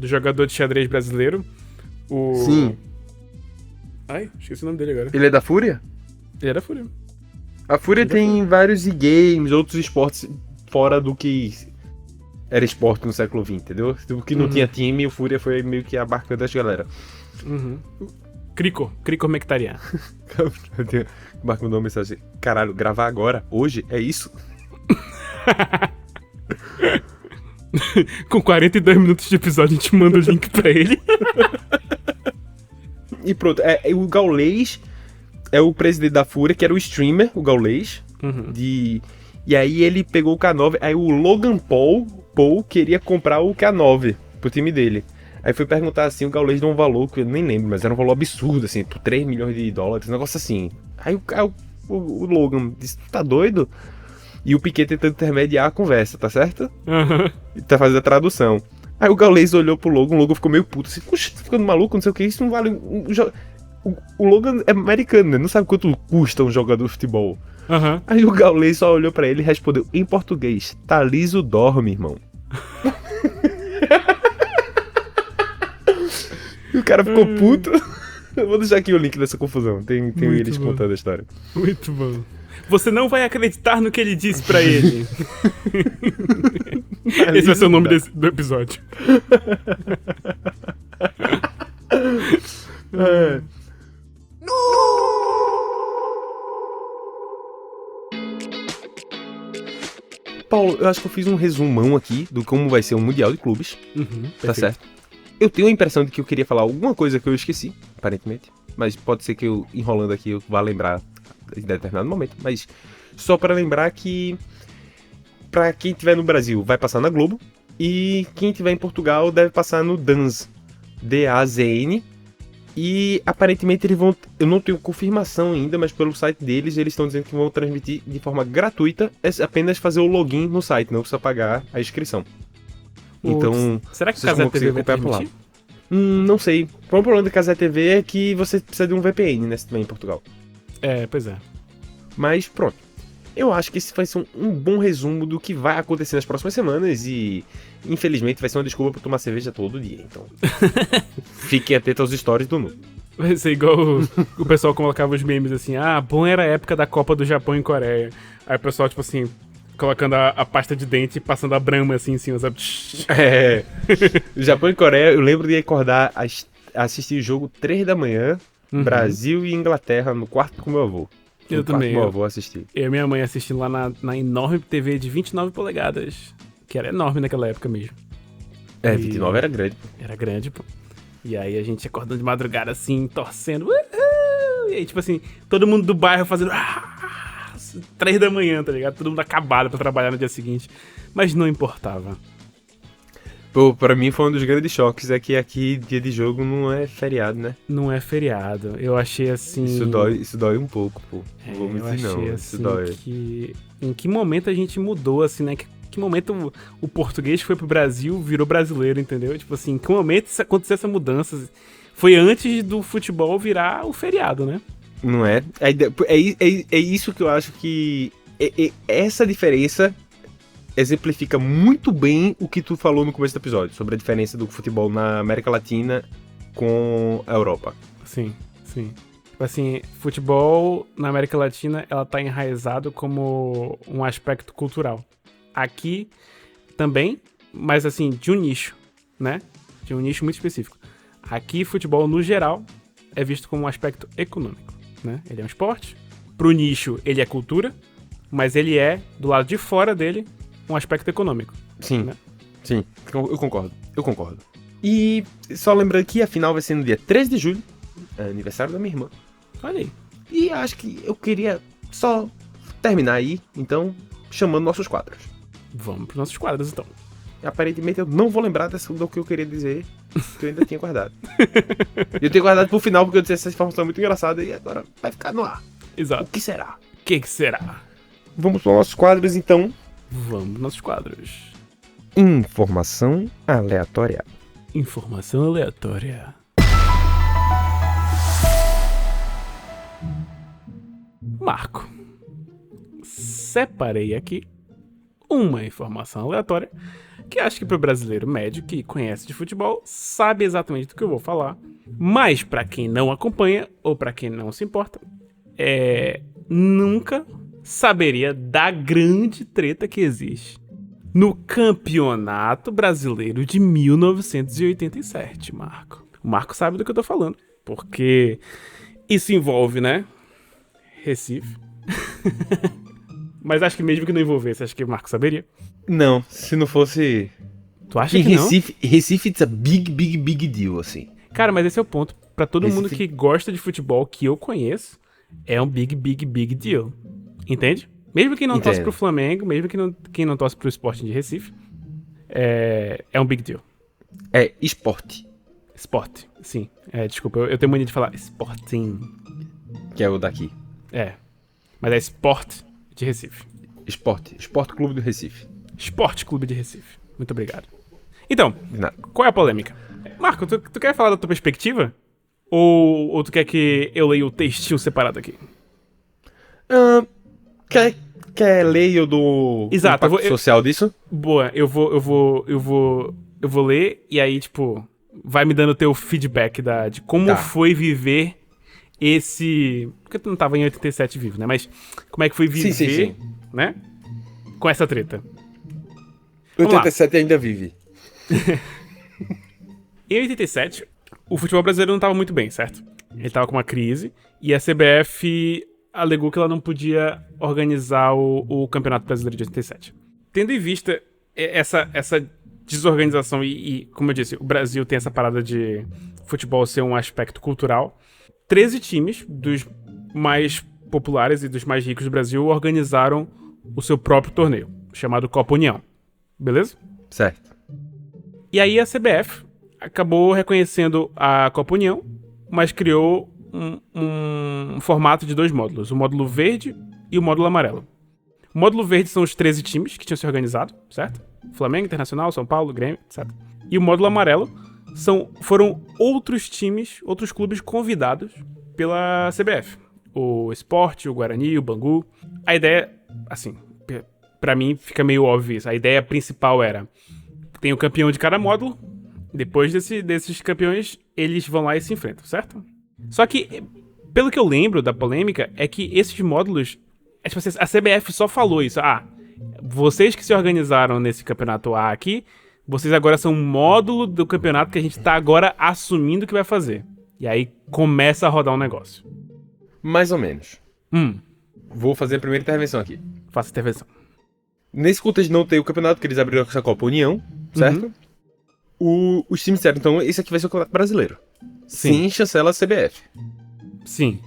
jogador de xadrez brasileiro? O... Sim. Ai, esqueci o nome dele agora. Ele é da Fúria? Ele era Fúria. A Fúria tem vários e-games, outros esportes fora do que era esporte no século XX, entendeu? Do que não tinha time, o Fúria foi meio que abarcando as galera. Uhum. Crico Mectarian. Marco mandou uma mensagem. Caralho, gravar agora, hoje, é isso? Com 42 minutos de episódio, a gente manda o link pra ele. E pronto, o Gaulês é o presidente da Fúria, que era o streamer, o Gaulês. Uhum. E aí ele pegou o K9, aí o Logan Paul queria comprar o K9 pro time dele. Aí foi perguntar assim, o Gaulês deu um valor, que eu nem lembro, mas era um valor absurdo, assim, por 3 milhões de dólares, um negócio assim. Aí o Logan disse, tu tá doido? E o Piquet tentando intermediar a conversa, tá certo? Uhum. E tá fazendo a tradução. Aí o Gaulês olhou pro Logan, o Logan ficou meio puto, assim, puxa, tá ficando maluco, não sei o que, isso não vale... O Logan é americano, né? Não sabe quanto custa um jogador de futebol. Uhum. Aí o Gaulês só olhou pra ele e respondeu em português, tá liso, dorme, irmão. E o cara ficou puto. Eu vou deixar aqui o link dessa confusão. Tem Muito eles bom. contando a história. Muito bom. Você não vai acreditar no que ele disse pra ele. Esse vai ser o nome do episódio. É. Paulo, eu acho que eu fiz um resumão aqui do como vai ser o Mundial de Clubes. Uhum, Tá certo? Eu tenho a impressão de que eu queria falar alguma coisa que eu esqueci, aparentemente. Mas pode ser que eu, enrolando aqui, eu vá lembrar em determinado momento. Mas só para lembrar que pra quem estiver no Brasil vai passar na Globo. E quem estiver em Portugal deve passar no DAZN. D-A-Z-N. E aparentemente eles vão... Eu não tenho confirmação ainda, mas pelo site deles eles estão dizendo que vão transmitir de forma gratuita. É apenas fazer o login no site, não precisa pagar a inscrição. Então... Será que o vocês Casé vão conseguir TV vai acompanhar por lá. transmitir? Não sei. O problema da Casé TV é que você precisa de um VPN, né? Se também em Portugal. É, pois é. Mas pronto. Eu acho que esse vai ser um bom resumo do que vai acontecer nas próximas semanas e, infelizmente, vai ser uma desculpa pra tomar cerveja todo dia. Então, fiquem atentos aos stories do Nu. Vai ser igual o pessoal colocava os memes assim, bom era a época da Copa do Japão e Coreia. Aí o pessoal, tipo assim, colocando a pasta de dente e passando a Brahma assim em cima, sabe? É. Japão e Coreia, eu lembro de acordar, assistir o jogo 3 da manhã, Brasil e Inglaterra, no quarto com meu avô. Eu No quarto também. com meu avô assisti. Eu e minha mãe assistindo lá na enorme TV de 29 polegadas, que era enorme naquela época mesmo. É, E- 29 era grande. Era grande, pô. E aí a gente acordando de madrugada assim, torcendo. Uhul! E aí, tipo assim, todo mundo do bairro fazendo. 3 da manhã, tá ligado? Todo mundo acabado pra trabalhar no dia seguinte. Mas não importava. Pô, pra mim foi um dos grandes choques, é que aqui dia de jogo não é feriado, né? Não é feriado. Eu achei assim. Isso dói um pouco, pô. É, Não vou eu mentir, achei não. assim Isso dói. que. Em que momento a gente mudou, assim, né? Que momento o português foi pro Brasil, virou brasileiro, entendeu? Tipo assim, em que momento aconteceu essa mudança? Foi antes do futebol virar o feriado, né? Não é? É isso que eu acho que... essa diferença exemplifica muito bem o que tu falou no começo do episódio, sobre a diferença do futebol na América Latina com a Europa. Sim, sim. Tipo assim, futebol na América Latina, ela tá enraizado como um aspecto cultural. Aqui também, mas assim, de um nicho, né? De um nicho muito específico. Aqui, futebol, no geral, é visto como um aspecto econômico, né? Ele é um esporte. Pro nicho, ele é cultura, mas ele é, do lado de fora dele, um aspecto econômico. Sim, Né? sim, eu concordo. E só lembrando que a final vai ser no dia 13 de julho, aniversário da minha irmã. Olha aí. E acho que eu queria só terminar aí, então, chamando nossos quadros. Vamos pros nossos quadros, então. Aparentemente eu não vou lembrar do que eu queria dizer, que eu ainda tinha guardado. Eu tenho guardado pro final porque eu disse essa informação é muito engraçada e agora vai ficar no ar. O Exato. que será? que será? Vamos para os nossos quadros, então. Vamos nos nossos quadros. Informação aleatória. Informação aleatória. Marco, separei aqui uma informação aleatória que acho que para o brasileiro médio que conhece de futebol sabe exatamente do que eu vou falar, mas para quem não acompanha ou para quem não se importa, nunca saberia da grande treta que existe no Campeonato Brasileiro de 1987, Marco. O Marco sabe do que eu tô falando, porque isso envolve, né? Recife. Mas acho que mesmo que não envolvesse, acho que o Marco saberia. Não, se não fosse... Tu acha Em que Recife, Recife it's a big deal, assim. Cara, mas esse é o ponto. Pra todo Recife... mundo que gosta de futebol que eu conheço, é um big deal. Entende? Mesmo quem não torce pro Flamengo, mesmo quem não torce pro Sporting de Recife, é um big deal. É esporte. Esporte, sim. Desculpa, eu tenho mania de falar Sporting. Que é o daqui. Mas é Sport de Recife. Esporte Clube do Recife. Esporte Clube de Recife. Muito obrigado. Então, Não. qual é a polêmica? Marco, tu quer falar da tua perspectiva? Ou tu quer que eu leia o textinho separado aqui? Quer ler eu do Exato, impacto social disso? Boa, eu vou ler e aí, tipo, vai me dando teu feedback de como foi viver esse... Porque tu não tava em 87 vivo, né? Mas como é que foi viver, sim. né? Com essa treta. 87 ainda vive. Em 87, o futebol brasileiro não tava muito bem, certo? Ele tava com uma crise e a CBF alegou que ela não podia organizar o Campeonato Brasileiro de 87. Tendo em vista essa desorganização e, como eu disse, o Brasil tem essa parada de futebol ser um aspecto cultural, 13 times dos mais populares e dos mais ricos do Brasil organizaram o seu próprio torneio, chamado Copa União. Beleza? Certo. E aí a CBF acabou reconhecendo a Copa União, mas criou um formato de 2 módulos, o módulo verde e o módulo amarelo. O módulo verde são os 13 times que tinham se organizado, certo? Flamengo, Internacional, São Paulo, Grêmio, etc. E o módulo amarelo foram outros times, outros clubes convidados pela CBF. O Sport, o Guarani, o Bangu. A ideia, assim, pra mim fica meio óbvio isso. A ideia principal era, tem o campeão de cada módulo, depois desses campeões, eles vão lá e se enfrentam, certo? Só que, pelo que eu lembro da polêmica, é que esses módulos, tipo assim, a CBF só falou isso. Vocês que se organizaram nesse campeonato A aqui, vocês agora são um módulo do campeonato que a gente tá agora assumindo que vai fazer. E aí começa a rodar um negócio. Mais ou menos. Vou fazer a primeira intervenção aqui. Faça a intervenção. Nesse contexto de não ter o campeonato, que eles abriram essa Copa União, certo? Os times disseram, então, esse aqui vai ser o campeonato brasileiro. Sem chancela CBF. Sim.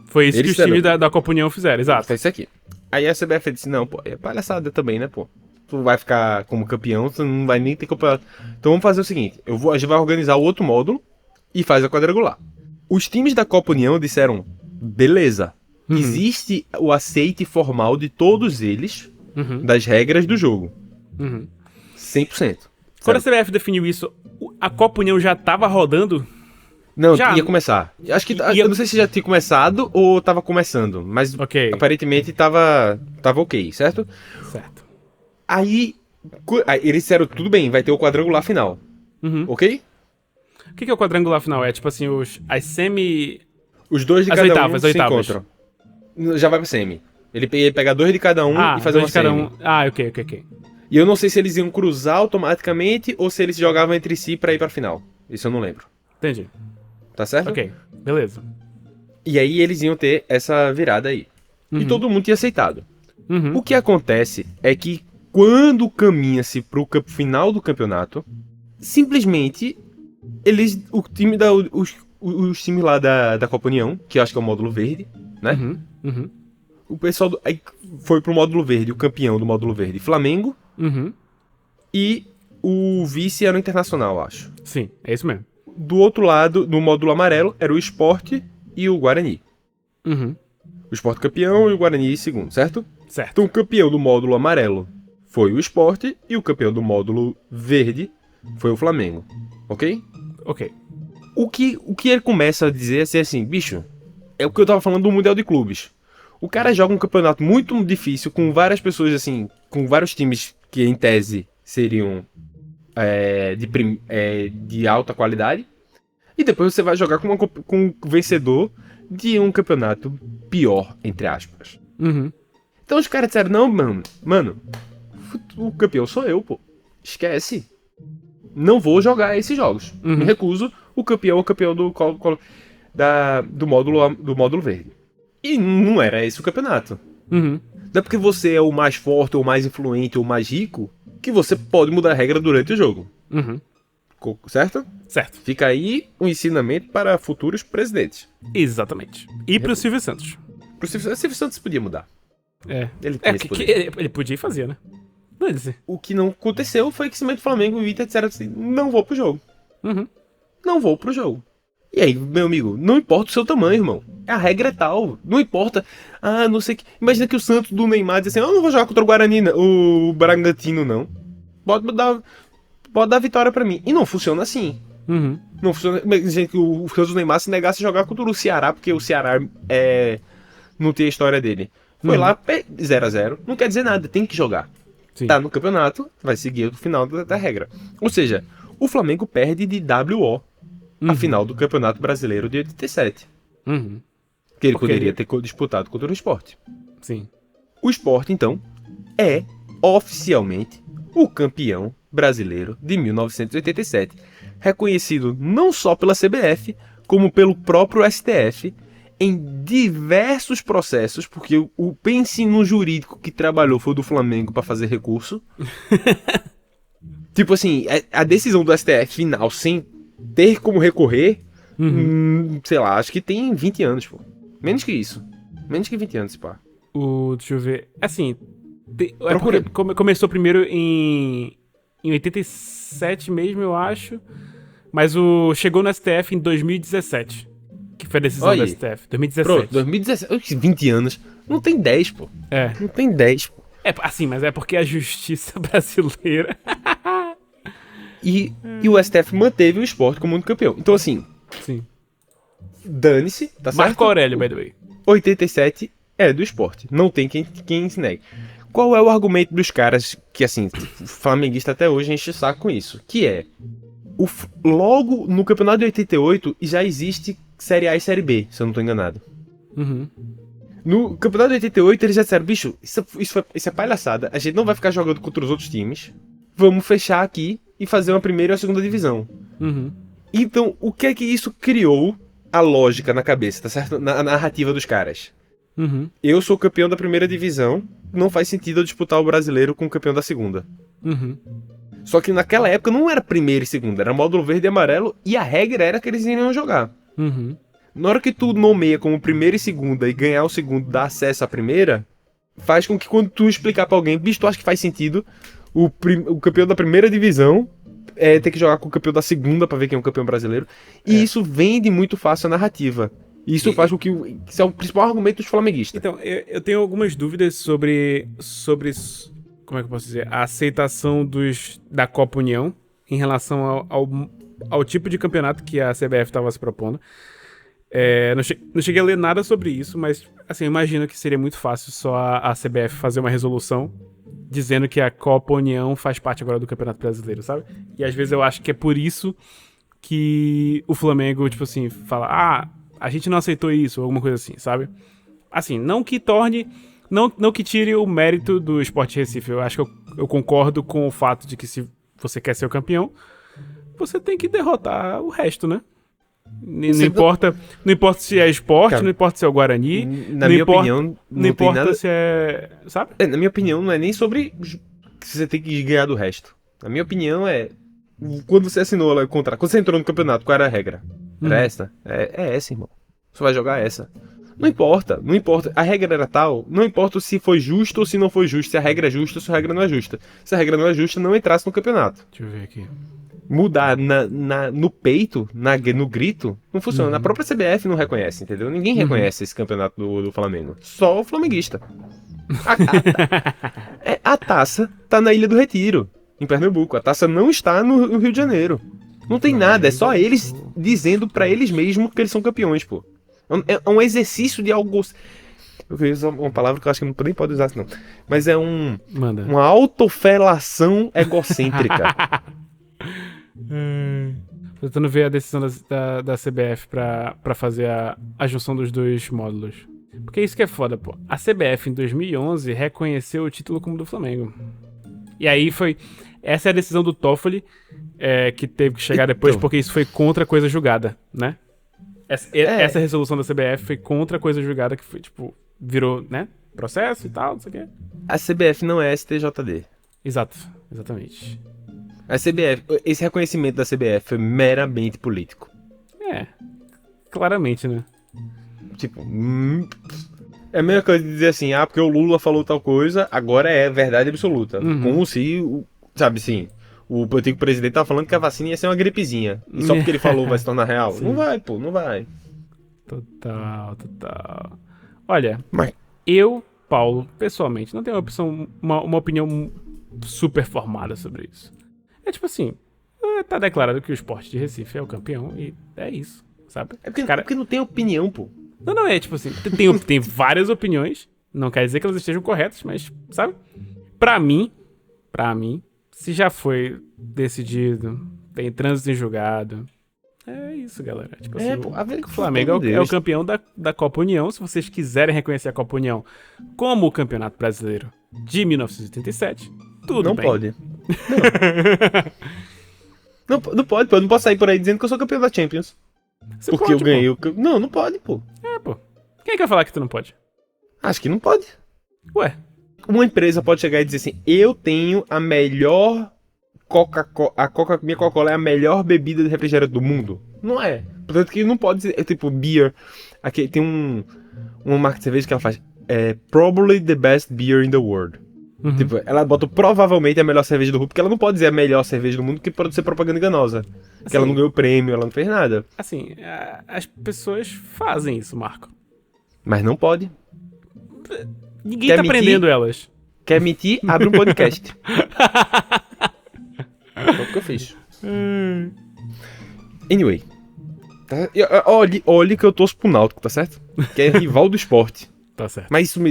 Foi isso que os times da Copa União fizeram, exato. Foi isso aqui. Aí a CBF disse, não, pô, é palhaçada também, né, pô? Tu vai ficar como campeão, tu não vai nem ter campeonato. Então vamos fazer o seguinte, a gente vai organizar o outro módulo e faz a quadrangular. Os times da Copa União disseram, beleza, existe o aceite formal de todos eles das regras do jogo. 100%. Quando a CBF definiu isso, a Copa União já tava rodando? Não, ia começar. Acho que, eu não sei se já tinha começado ou tava começando, mas aparentemente tava ok, certo? Certo. Aí eles disseram, tudo bem, vai ter o quadrangular final, ok? O que é o quadrangular final? É tipo assim, as semi... Os dois de as cada oitavas, um se encontram. Já vai pra semi. Ele ia pegar 2 de cada um e fazer uma semi. Ok. E eu não sei se eles iam cruzar automaticamente ou se eles jogavam entre si pra ir pra final. Isso eu não lembro. Entendi. Tá certo? Ok, beleza. E aí eles iam ter essa virada aí. E todo mundo tinha aceitado. O que acontece é que quando caminha-se pro final do campeonato, simplesmente os times lá da Copa União, que eu acho que é o módulo verde, né? O pessoal aí foi pro módulo verde, o campeão do módulo verde, Flamengo. E o vice era o Internacional, acho. Sim, é isso mesmo. Do outro lado, no módulo amarelo, era o Sport e o Guarani. O Sport campeão e o Guarani segundo, certo? Certo. Então o campeão do módulo amarelo foi o Sport e o campeão do módulo verde foi o Flamengo, ok? Ok. O que ele começa a dizer é assim, bicho, é o que eu tava falando do Mundial de Clubes. O cara joga um campeonato muito difícil com várias pessoas, assim, com vários times que em tese seriam de alta qualidade. E depois você vai jogar com um vencedor de um campeonato pior, entre aspas. Uhum. Então os caras disseram, não, mano, o campeão sou eu, pô. Esquece. Não vou jogar esses jogos. Uhum. Me recuso. O campeão é o campeão do módulo verde. E não era esse o campeonato. Uhum. Não é porque você é o mais forte, ou mais influente, ou mais rico, que você pode mudar a regra durante o jogo. Uhum. Certo? Certo. Fica aí um ensinamento para futuros presidentes. Exatamente. E pro Silvio Santos. O Silvio Santos podia mudar. É. Ele tem esse poder. Ele podia ir fazer, né? Dane-se. O que não aconteceu foi que simplesmente o Flamengo e o Inter disseram assim, não vou pro jogo. Uhum. Não vou pro jogo. E aí, meu amigo, não importa o seu tamanho, irmão. A regra é tal. Não importa. Ah, não sei o que. Imagina que o Santos do Neymar diz assim, eu não vou jogar contra o Guarani, o Bragantino, não. Pode dar vitória pra mim. E não funciona assim. Uhum. Não funciona. Imagina que o Santos do Neymar se negasse a jogar contra o Ceará, porque o Ceará não tem a história dele. Foi lá, 0-0. Não quer dizer nada, tem que jogar. Sim. Tá no campeonato, vai seguir o final da regra. Ou seja, o Flamengo perde de WO a final do Campeonato Brasileiro de 87. Uhum. Que ele Porque poderia ele- ter disputado contra o Sport. Sim. O Sport, então, é oficialmente o campeão brasileiro de 1987, reconhecido não só pela CBF, como pelo próprio STF, em diversos processos, porque o pensino jurídico que trabalhou foi o do Flamengo para fazer recurso. Tipo assim, a decisão do STF final, sem ter como recorrer, sei lá, acho que tem 20 anos, pô. Menos que isso. Menos que 20 anos, pá. Deixa eu ver. Assim, Procura. começou primeiro em 87 mesmo, eu acho. Mas chegou no STF em 2017. Que foi a decisão Olha do aí. STF. 2017. Pronto, 2017, 20 anos. Não tem 10, pô. É. Não tem 10, pô. Assim, mas é porque a justiça brasileira. E o STF manteve o Sport como único campeão. Então, assim, Sim. dane-se, tá certo? Marco Aurélio, by the way. 87 é do Sport. Não tem quem se negue. Qual é o argumento dos caras que, assim, flamenguista até hoje enche o saco com isso? Que é, logo no campeonato de 88 já existe Série A e Série B, se eu não tô enganado. Uhum. No campeonato de 88 eles já disseram, bicho, isso é palhaçada. A gente não vai ficar jogando contra os outros times. Vamos fechar aqui e fazer uma primeira e uma segunda divisão. Uhum. Então, o que é que isso criou a lógica na cabeça, tá certo? Na narrativa dos caras. Uhum. Eu sou campeão da primeira divisão, não faz sentido eu disputar o brasileiro com o campeão da segunda. Uhum. Só que naquela época não era primeira e segunda, era módulo verde e amarelo e a regra era que eles iriam jogar. Uhum. Na hora que tu nomeia como primeira e segunda e ganhar o segundo dá acesso à primeira, faz com que quando tu explicar pra alguém, bicho, tu acha que faz sentido o campeão da primeira divisão ter que jogar com o campeão da segunda pra ver quem é o campeão brasileiro. E isso vende muito fácil a narrativa. E isso faz com que isso é o principal argumento dos flamenguistas. Então, eu tenho algumas dúvidas sobre como é que eu posso dizer, a aceitação da Copa União em relação ao tipo de campeonato que a CBF estava se propondo. Não cheguei a ler nada sobre isso, mas assim, eu imagino que seria muito fácil só a CBF fazer uma resolução dizendo que a Copa União faz parte agora do Campeonato Brasileiro, sabe? E às vezes eu acho que é por isso que o Flamengo, tipo assim, fala, a gente não aceitou isso, ou alguma coisa assim, sabe? Assim, não que tire o mérito do Sport Recife. Eu acho que eu concordo com o fato de que se você quer ser o campeão, você tem que derrotar o resto, né? Não importa se é esporte, Cara, não importa se é o Guarani. Na minha opinião, não importa se é. Sabe? Na minha opinião, não é nem sobre se você tem que ganhar do resto. Na minha opinião, quando você assinou lá o contrato, quando você entrou no campeonato, qual era a regra? Era essa? É essa, irmão. Você vai jogar essa. Não importa, não importa. A regra era tal, não importa se foi justo ou se não foi justo, se a regra é justa ou se a regra não é justa. Se a regra não é justa, não entrasse no campeonato. Deixa eu ver aqui. Mudar no peito, no grito, não funciona. A própria CBF não reconhece, entendeu? Ninguém reconhece esse campeonato do Flamengo. Só o flamenguista. A taça tá na Ilha do Retiro, em Pernambuco. A taça não está no Rio de Janeiro. Não tem nada, é só eles dizendo pra eles mesmos que eles são campeões, pô. É um exercício de algo... Eu queria usar uma palavra que eu acho que nem pode usar assim, não. Mas é uma autofelação egocêntrica. Tentando ver a decisão da CBF pra fazer a junção dos dois módulos. Porque isso que é foda, pô. A CBF, em 2011, reconheceu o título como do Flamengo. E aí foi... Essa é a decisão do Toffoli, que teve que chegar depois, porque isso foi contra a coisa julgada, né? Essa resolução da CBF foi contra a coisa julgada, que foi, tipo, virou, né? Processo e tal, não sei o quê. A CBF não é STJD. Exatamente. A CBF, esse reconhecimento da CBF foi meramente político. Claramente, né? Tipo, é a mesma coisa de dizer assim, porque o Lula falou tal coisa, agora é verdade absoluta. Como se, sabe assim, o antigo presidente tava falando que a vacina ia ser uma gripezinha. E só porque ele falou vai se tornar real. Sim. Não vai, pô, não vai. Total. Olha, mas... eu, Paulo, pessoalmente, não tenho uma opinião super formada sobre isso. É tipo assim, tá declarado que o Sport de Recife é o campeão e é isso, sabe? É porque não tem opinião, pô. Não, é tipo assim, tem várias opiniões, não quer dizer que elas estejam corretas, mas, sabe? Pra mim, se já foi decidido, tem trânsito em julgado, é isso, galera. Tipo assim, o Flamengo é o campeão da Copa União. Se vocês quiserem reconhecer a Copa União como o Campeonato Brasileiro de 1987, tudo bem. Não pode. Não pode, pô. Eu não posso sair por aí dizendo que eu sou campeão da Champions. Porque eu ganhei o... Não pode, pô. Pô. Quem é que vai falar que tu não pode? Acho que não pode. Ué. Uma empresa pode chegar e dizer assim, eu tenho a melhor Coca-Cola. Minha Coca-Cola é a melhor bebida de refrigerante do mundo. Não é. Portanto que não pode dizer, tipo, beer. Aqui tem uma marca de cerveja que ela faz. Probably the best beer in the world. Tipo, ela bota provavelmente a melhor cerveja do mundo, porque ela não pode dizer a melhor cerveja do mundo, porque pode ser propaganda enganosa. Assim, porque ela não ganhou prêmio, ela não fez nada. Assim, as pessoas fazem isso, Marco. Mas não pode. Ninguém tá prendendo elas. Quer mentir? Abre um podcast. Foi o que eu fiz. Anyway. Tá? Olhe que eu torço pro Náutico, tá certo? Que é rival do esporte. Tá certo. Mas isso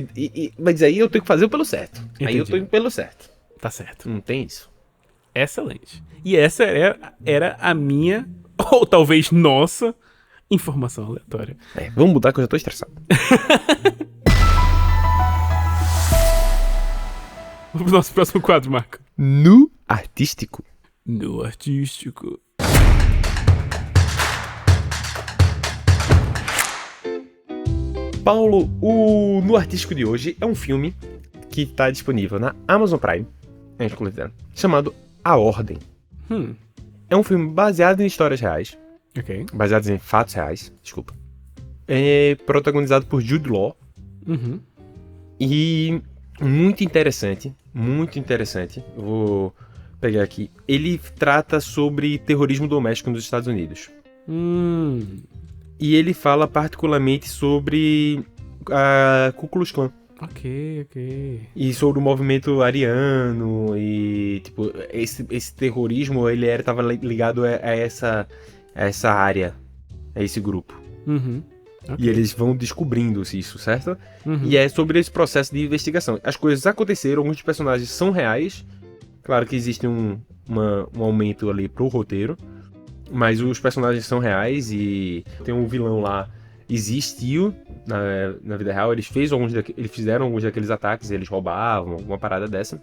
mas aí eu tenho que fazer pelo certo. Entendi. Aí eu tô indo pelo certo. Tá certo. Não tem isso. Excelente. E essa era a minha, ou talvez nossa, informação aleatória. Vamos mudar que eu já tô estressado. Vamos pro nosso próximo quadro, Marco. No artístico. No artístico. Paulo, No Artístico de hoje é um filme que está disponível na Amazon Prime, chamado A Ordem. É um filme baseado em histórias reais. Ok. Baseados em fatos reais, desculpa. É protagonizado por Jude Law. E muito interessante. Vou pegar aqui. Ele trata sobre terrorismo doméstico nos Estados Unidos. E ele fala particularmente sobre a Ku Klux Klan. Ok. E sobre o movimento ariano e, tipo, esse terrorismo, ele estava ligado a essa área, a esse grupo. Okay. E eles vão descobrindo isso, certo? E é sobre esse processo de investigação. As coisas aconteceram, alguns dos personagens são reais. Claro que existe um aumento ali pro roteiro. Mas os personagens são reais e tem um vilão lá, existiu na vida real, eles fizeram alguns daqueles ataques, eles roubavam, uma parada dessa.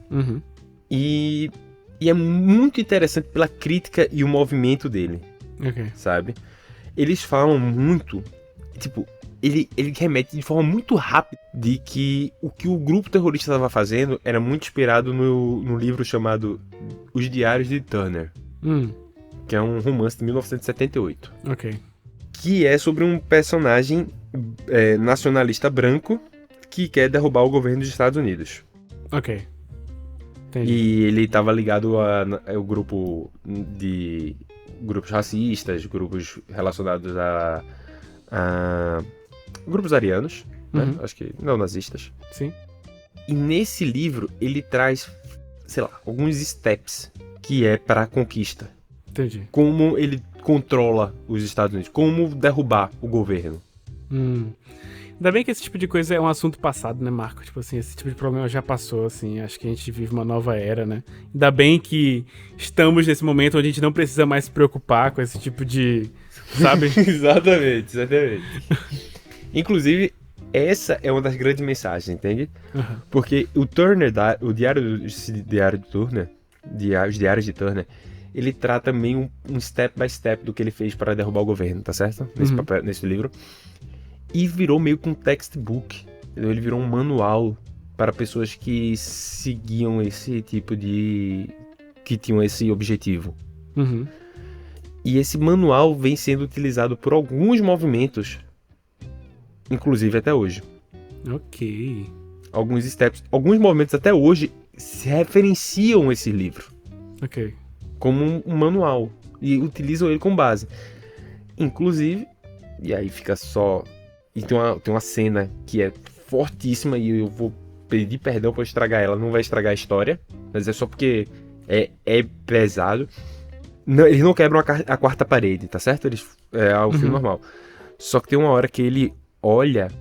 E é muito interessante pela crítica e o movimento dele, sabe? Eles falam muito, tipo, ele remete de forma muito rápida de que o grupo terrorista estava fazendo era muito inspirado no livro chamado Os Diários de Turner. Que é um romance de 1978. Ok. Que é sobre um personagem nacionalista branco que quer derrubar o governo dos Estados Unidos. Ok. Entendi. E ele estava ligado ao grupo de grupos racistas, grupos relacionados a grupos arianos, né? Acho que não nazistas. Sim. E nesse livro ele traz, sei lá, alguns steps que é para a conquista. Entendi. Como ele controla os Estados Unidos, como derrubar o governo. Ainda bem que esse tipo de coisa é um assunto passado, né, Marco? Tipo assim, esse tipo de problema já passou, assim. Acho que a gente vive uma nova era, né? Ainda bem que estamos nesse momento onde a gente não precisa mais se preocupar com esse tipo de... Sabe? Exatamente. Inclusive, essa é uma das grandes mensagens, entende? Uhum. Porque o Turner, os diários de Turner, ele trata meio um step by step do que ele fez para derrubar o governo, tá certo? Nesse livro. E virou meio que um textbook. Entendeu? Ele virou um manual para pessoas que seguiam esse tipo de... que tinham esse objetivo. Uhum. E esse manual vem sendo utilizado por alguns movimentos, inclusive até hoje. Ok. Alguns steps, alguns movimentos até hoje se referenciam esse livro. Ok. Como um manual. E utilizam ele como base. Inclusive, e aí fica só... E tem uma cena que é fortíssima e eu vou pedir perdão por estragar ela. Não vai estragar a história, mas é só porque é pesado. Não, eles não quebram a quarta parede, tá certo? É um filme normal. Só que tem uma hora que ele olha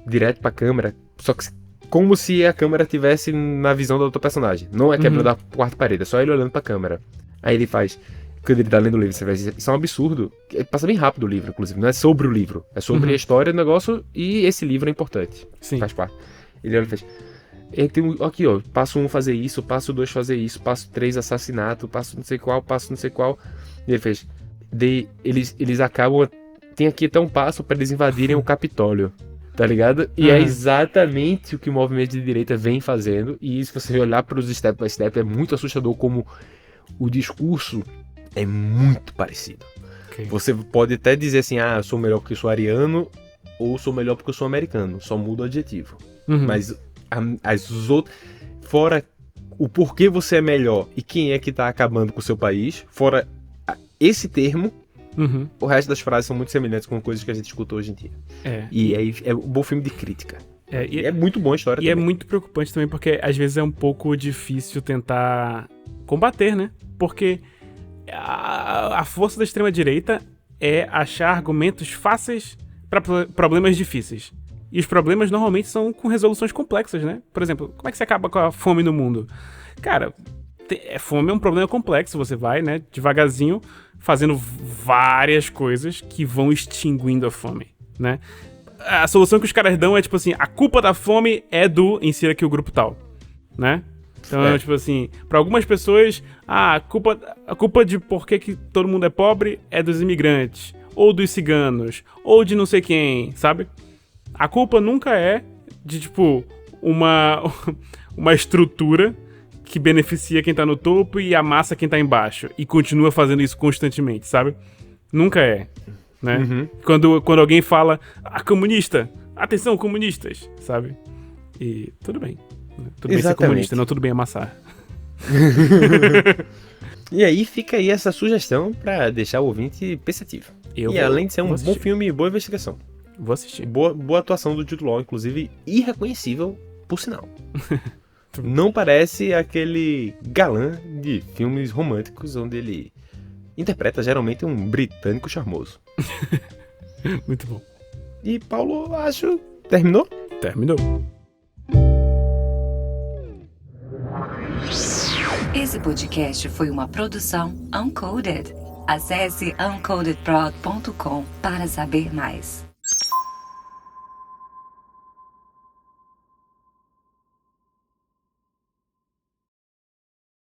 direto pra câmera, só que como se a câmera estivesse na visão do outro personagem. Não é quebra da quarta parede, é só ele olhando pra câmera. Aí ele faz... Quando ele tá lendo o livro, você vai dizer, isso é um absurdo. Passa bem rápido o livro, inclusive. Não é sobre o livro. É sobre a história do negócio e esse livro é importante. Sim. Faz parte. Ele olha e faz... Aqui, ó. Passo 1 fazer isso, passo 2 fazer isso, passo 3 assassinato, passo não sei qual, passo não sei qual. E ele fez... Eles acabam... Tem aqui até um passo pra eles invadirem o Capitólio. Tá ligado? E é exatamente o que o movimento de direita vem fazendo. E se você olhar pros step by step, é muito assustador como o discurso é muito parecido. Okay. Você pode até dizer assim, eu sou melhor porque eu sou ariano, ou sou melhor porque eu sou americano. Só muda o adjetivo. Mas as outras... Fora o porquê você é melhor e quem é que tá acabando com o seu país, fora esse termo, o resto das frases são muito semelhantes com coisas que a gente escuta hoje em dia. E aí é um bom filme de crítica. E é muito bom a história também. E é muito preocupante também, porque às vezes é um pouco difícil tentar combater, né? Porque a força da extrema-direita é achar argumentos fáceis para problemas difíceis. E os problemas normalmente são com resoluções complexas, né? Por exemplo, como é que você acaba com a fome no mundo? Cara, fome é um problema complexo. Você vai, né, devagarzinho, fazendo várias coisas que vão extinguindo a fome, né? A solução que os caras dão é tipo assim, a culpa da fome é insira aqui o grupo tal, né? Então, tipo assim, pra algumas pessoas, a culpa de por que todo mundo é pobre é dos imigrantes, ou dos ciganos, ou de não sei quem, sabe? A culpa nunca é de, tipo, uma estrutura que beneficia quem tá no topo e amassa quem tá embaixo, e continua fazendo isso constantemente, sabe? Nunca é, né? Quando alguém fala, comunista, atenção, comunistas, sabe? E tudo bem. Tudo bem ser comunista, não tudo bem amassar. E aí fica aí essa sugestão pra deixar o ouvinte pensativo. Além de ser um bom filme e boa investigação. Vou assistir. Boa atuação do Jude Law, inclusive irreconhecível, por sinal. Não parece aquele galã de filmes românticos onde ele interpreta geralmente um britânico charmoso. Muito bom. E Paulo, acho... Terminou? Terminou. Esse podcast foi uma produção Uncoded. Acesse uncodedprod.com para saber mais.